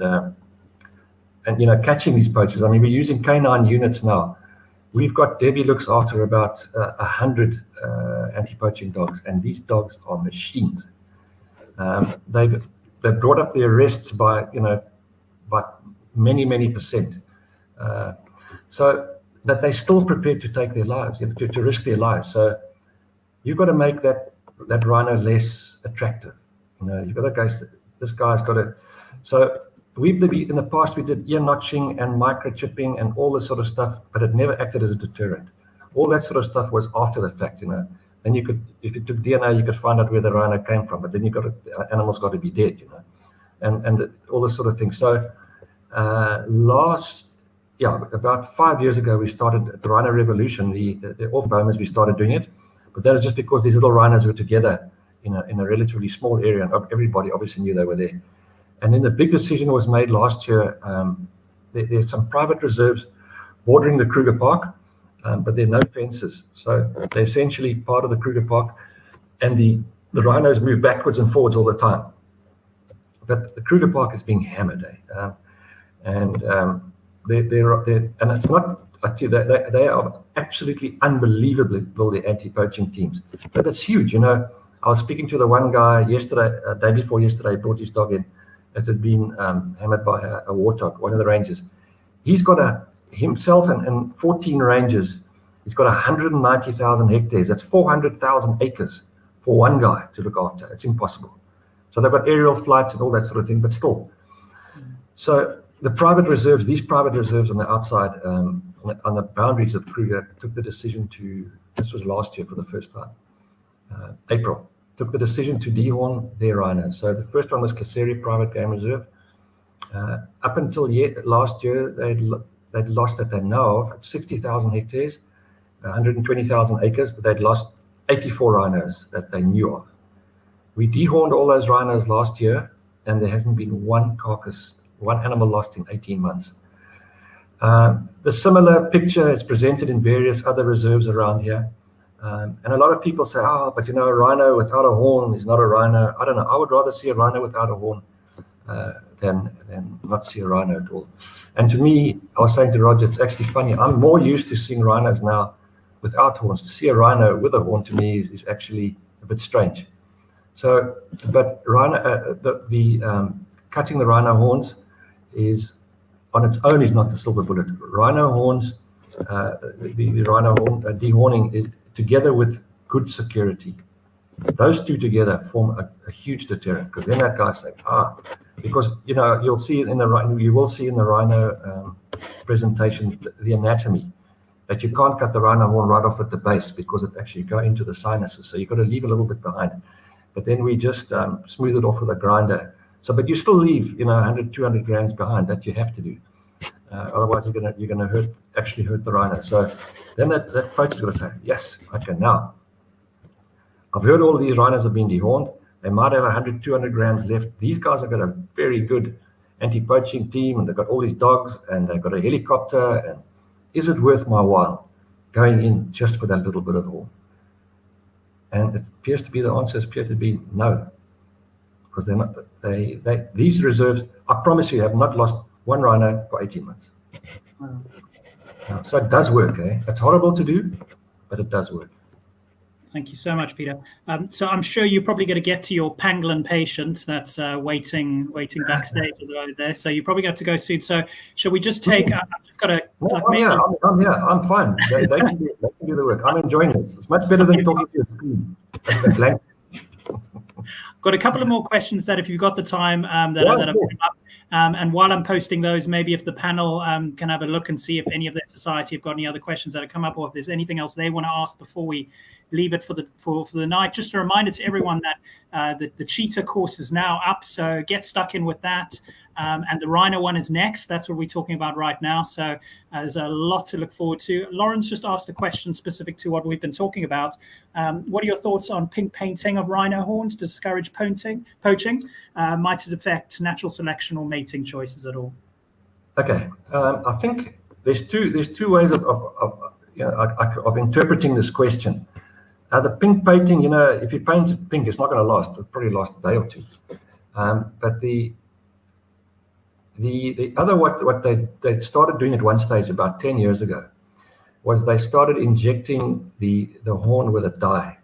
catching these poachers. I mean, we're using canine units now. We've got Debbie looks after about 100 anti-poaching dogs, and these dogs are machines. They've brought up the arrests by many percent. So that they're still prepared to take their lives, to risk their lives. So you've got to make that rhino less attractive. You've got to go, this guy's got to. So in the past we did ear notching and microchipping and all this sort of stuff, but it never acted as a deterrent. All that sort of stuff was after the fact. Then you could, if you took DNA, you could find out where the rhino came from, but then the animal's got to be dead. And all this sort of thing. So about 5 years ago, we started the Rhino Revolution, the off-bombers, we started doing it. But that was just because these little rhinos were together in a relatively small area, and everybody obviously knew they were there. And then the big decision was made last year. There's some private reserves bordering the Kruger Park, but there are no fences. So they're essentially part of the Kruger Park, and the rhinos move backwards and forwards all the time. But the Kruger Park is being hammered, and it's not. They are absolutely unbelievable, the anti-poaching teams. But it's huge. I was speaking to the one guy yesterday, day before yesterday, he brought his dog in that had been hammered by a warthog, one of the rangers. He's got himself and 14 rangers. He's got 190,000 hectares. That's 400,000 acres for one guy to look after. It's impossible. So they've got aerial flights and all that sort of thing, but still. So the private reserves, these private reserves on the outside, on the boundaries of Kruger, took the decision this was last year for the first time, April, took the decision to dehorn their rhinos. So the first one was Kaseri Private Game Reserve. Up until last year, they'd lost, that they know of, 60,000 hectares, 120,000 acres. They'd lost 84 rhinos that they knew of. We dehorned all those rhinos last year, and there hasn't been one animal lost in 18 months. The similar picture is presented in various other reserves around here. And a lot of people say, but a rhino without a horn is not a rhino. I don't know. I would rather see a rhino without a horn than not see a rhino at all. And to me, I was saying to Roger, it's actually funny. I'm more used to seeing rhinos now without horns. To see a rhino with a horn to me is actually a bit strange. So, but rhino, cutting the rhino horns is on its own is not the silver bullet. Rhino horns, the rhino horn dehorning is together with good security. Those two together form a huge deterrent, because then that guy's like, because you will see in the rhino presentation the anatomy, that you can't cut the rhino horn right off at the base because it actually go into the sinuses. So you've got to leave a little bit behind. But then we just smooth it off with a grinder. So, but you still leave 100, 200 grams behind. That you have to do. Otherwise, you're gonna actually hurt the rhino. So then that poacher's gonna say, yes, okay, now I've heard all of these rhinos have been dehorned. They might have 100, 200 grams left. These guys have got a very good anti-poaching team, and they've got all these dogs, and they've got a helicopter. And is it worth my while going in just for that little bit of horn? And it appears to be the answers appear to be no, because they're not. These reserves, I promise you, have not lost one rhino for 18 months. Wow. So it does work. It's horrible to do, but it does work. Thank you so much, Peter. So I'm sure you're probably going to get to your pangolin patient that's waiting backstage there. So you're probably going to have to go soon. So shall we just take? I've just got to. I'm here. I'm fine. They can do the work. I'm enjoying this. It's much better than talking to a screen. Got a couple of more questions that, if you've got the time, that have come up. And while I'm posting those, maybe if the panel can have a look and see if any of their society have got any other questions that have come up, or if there's anything else they want to ask before we leave it for the night. Just a reminder to everyone that the cheetah course is now up, so get stuck in with that. And the rhino one is next. That's what we're talking about right now. So there's a lot to look forward to. Lawrence just asked a question specific to what we've been talking about. What are your thoughts on pink painting of rhino horns? Discourage poaching? Might it affect natural selection or mating choices at all? Okay, I think there's two ways of interpreting this question. The pink painting, if you paint it pink, it's not going to last. It'll probably last a day or two. But the other, what they started doing at one stage about 10 years ago, was they started injecting the horn with a dye.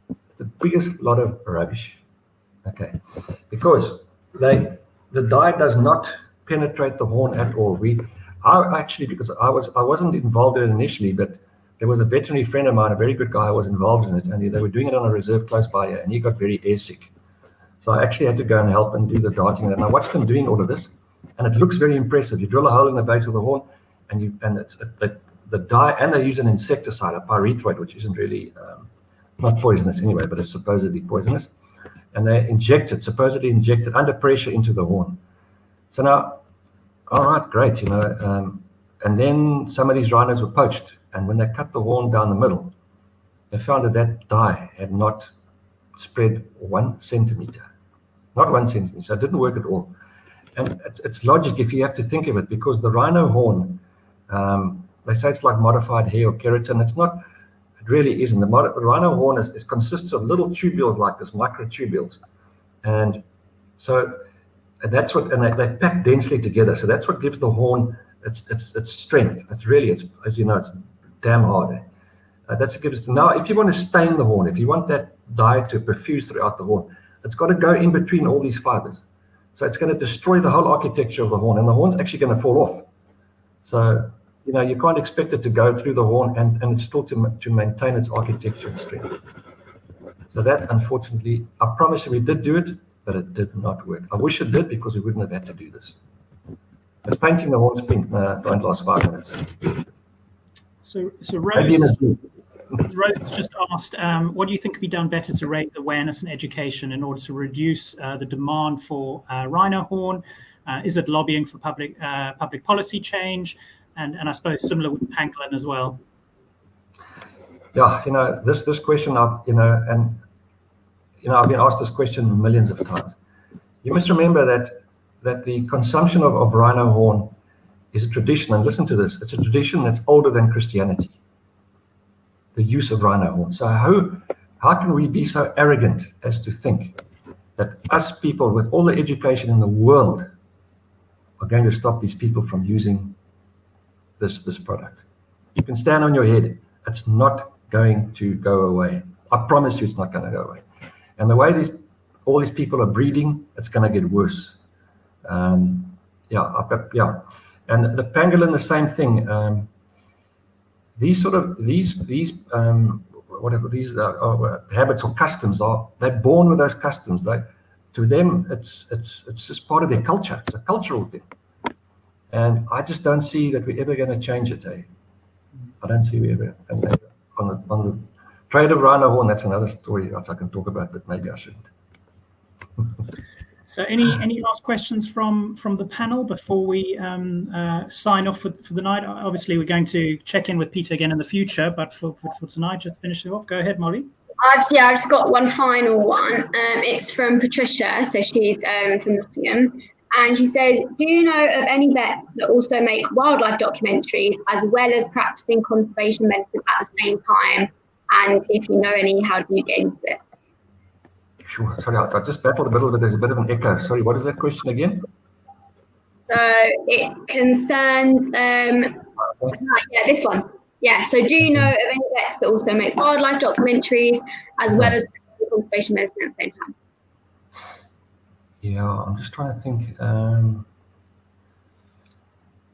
It's the biggest lot of rubbish. Okay, because the dye does not penetrate the horn at all. Because I wasn't involved in it initially, but there was a veterinary friend of mine, a very good guy, who was involved in it, and they were doing it on a reserve close by here, and he got very airsick. So I actually had to go and help and do the darting, and I watched them doing all of this, and it looks very impressive. You drill a hole in the base of the horn, and it's the dye, and they use an insecticide, a pyrethroid, which isn't really not poisonous anyway, but it's supposedly poisonous, and they supposedly inject it under pressure into the horn. So now, all right, great, and then some of these rhinos were poached, and when they cut the horn down the middle, they found that dye had not spread 1 centimeter. Not 1 centimeter, so it didn't work at all. And it's logic if you have to think of it, because the rhino horn, they say it's like modified hair or keratin. It's not, it really isn't. The rhino horn consists of little tubules like this, microtubules. And so that's what, and they pack densely together. So that's what gives the horn its strength. It's as you know, it's damn hard. That's what gives it. Now, if you want to stain the horn, if you want that dye to perfuse throughout the horn, it's got to go in between all these fibers. So it's going to destroy the whole architecture of the horn, and the horn's actually going to fall off. So, you can't expect it to go through the horn and it's still to maintain its architecture and strength. So that, unfortunately, I promise you we did do it, but it did not work. I wish it did, because we wouldn't have had to do this. But painting the horns pink don't last 5 minutes. So Rose just asked, what do you think could be done better to raise awareness and education in order to reduce the demand for rhino horn? Is it lobbying for public policy change? And I suppose similar with pangolin as well. Yeah, this question, I've been asked this question millions of times. You must remember that the consumption of rhino horn is a tradition, and listen to this, it's a tradition that's older than Christianity. The use of rhino horn. So how can we be so arrogant as to think that us people with all the education in the world are going to stop these people from using this product? You can stand on your head It's not going to go away. I promise you it's not going to go away. And the way all these people are breeding, it's going to get worse. And the pangolin, the same thing. These habits or customs they're born with those customs. To them, it's just part of their culture. It's a cultural thing, and I just don't see that we're ever going to change it. I don't see we ever. And on the trade of rhino horn, that's another story that I can talk about, but maybe I shouldn't. So any last questions from the panel before we sign off for the night? Obviously, we're going to check in with Peter again in the future, but for tonight, just finish it off. Go ahead, Molly. I've just got one final one. It's from Patricia, so she's from Nottingham, and she says, do you know of any vets that also make wildlife documentaries as well as practicing conservation medicine at the same time? And if you know any, how do you get into it? Sure. Sorry, I just battled a bit. There's a bit of an echo. Sorry, what is that question again? So it concerns, this one. Yeah, so do you know of any vets that also make wildlife documentaries as well as conservation medicine at the same time? Yeah, I'm just trying to think.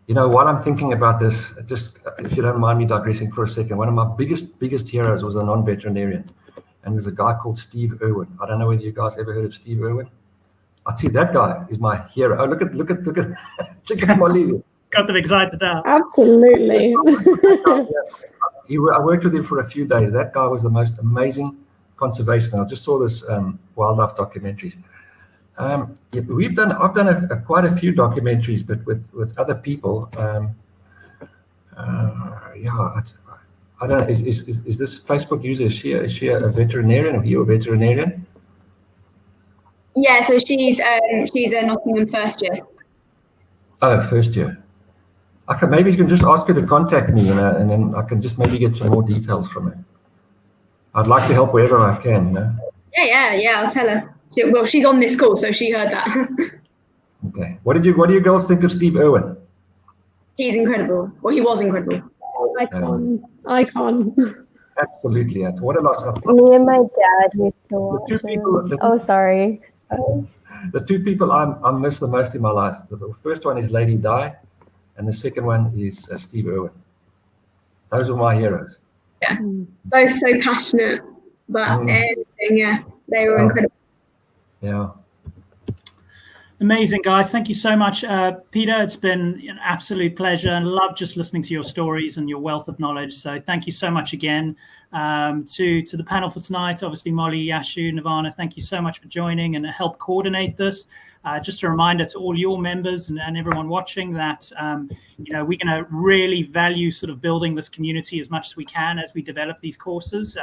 While I'm thinking about this, just if you don't mind me digressing for a second, one of my biggest heroes was a non-veterinarian. And there's a guy called Steve Irwin. I don't know whether you guys ever heard of Steve Irwin. I tell you, that guy is my hero. Oh, look at Molly. Got them excited now. Absolutely. I worked with him for a few days. That guy was the most amazing conservationist. I just saw this wildlife documentaries. I've done quite a few documentaries, but with other people. I don't know. Is this Facebook user? Is she a veterinarian? Are you a veterinarian? Yeah, so she's a Nottingham first year. Oh, first year. Okay, maybe you can just ask her to contact me, and then I can just maybe get some more details from her. I'd like to help wherever I can. Yeah. I'll tell her. She's on this call, so she heard that. Okay. What do you girls think of Steve Irwin? He's incredible. Well, he was incredible. Icon. Absolutely. What a loss. Me and my dad used to watch him. Oh, sorry. The two people I miss the most in my life. The first one is Lady Di, and the second one is Steve Irwin. Those are my heroes. Yeah, both so passionate about everything. Yeah, they were incredible. Yeah. Amazing, guys. Thank you so much. Peter, it's been an absolute pleasure, and love just listening to your stories and your wealth of knowledge. So thank you so much again to the panel for tonight. Obviously, Molly, Yashu, Nirvana, thank you so much for joining and help coordinate this. Just a reminder to all your members and everyone watching that, we're going to really value sort of building this community as much as we can as we develop these courses.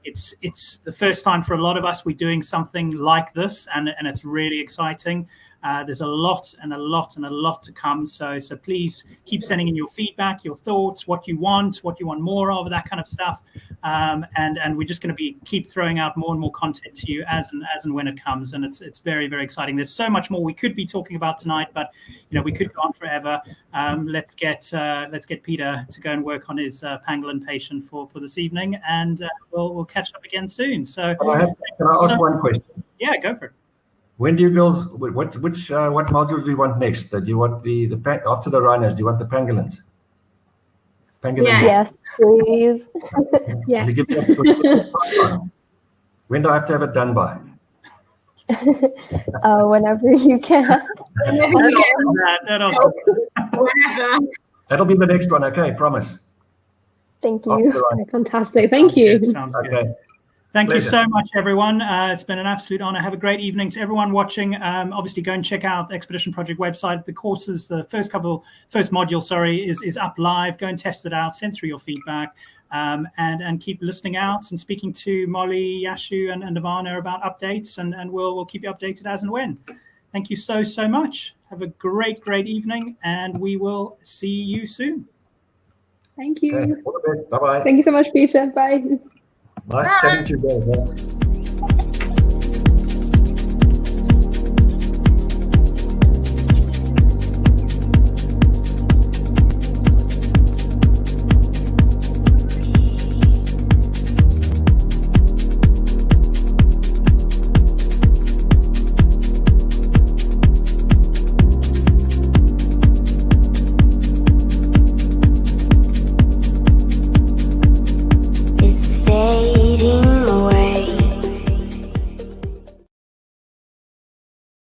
It's the first time for a lot of us we're doing something like this, and it's really exciting. There's a lot to come. So please keep sending in your feedback, your thoughts, what you want more of, that kind of stuff. And we're just going to keep throwing out more and more content to you as and when it comes. And it's very, very exciting. There's so much more we could be talking about tonight, but we could go on forever. Let's get Peter to go and work on his pangolin patient for this evening, and we'll catch up again soon. So can I ask one question? Yeah, go for it. When do you girls, what module do you want next? Do you want the after the rhinos, do you want the pangolins? Yes, please. Yes. When do I have to have it done by? Whenever you can. That'll be the next one. Okay, promise. Thank you. Fantastic. Thank you. Sounds good. Okay. Thank you so much, everyone. It's been an absolute honor. Have a great evening to everyone watching. Obviously, go and check out the Expedition Project website. The courses, the first module, is up live. Go and test it out. Send through your feedback, and keep listening out and speaking to Molly, Yashu, and Ivana about updates. And we'll keep you updated as and when. Thank you so much. Have a great evening, and we will see you soon. Thank you. Okay. All the best. Bye-bye. Thank you so much, Peter. Bye. Nice chatting to you guys.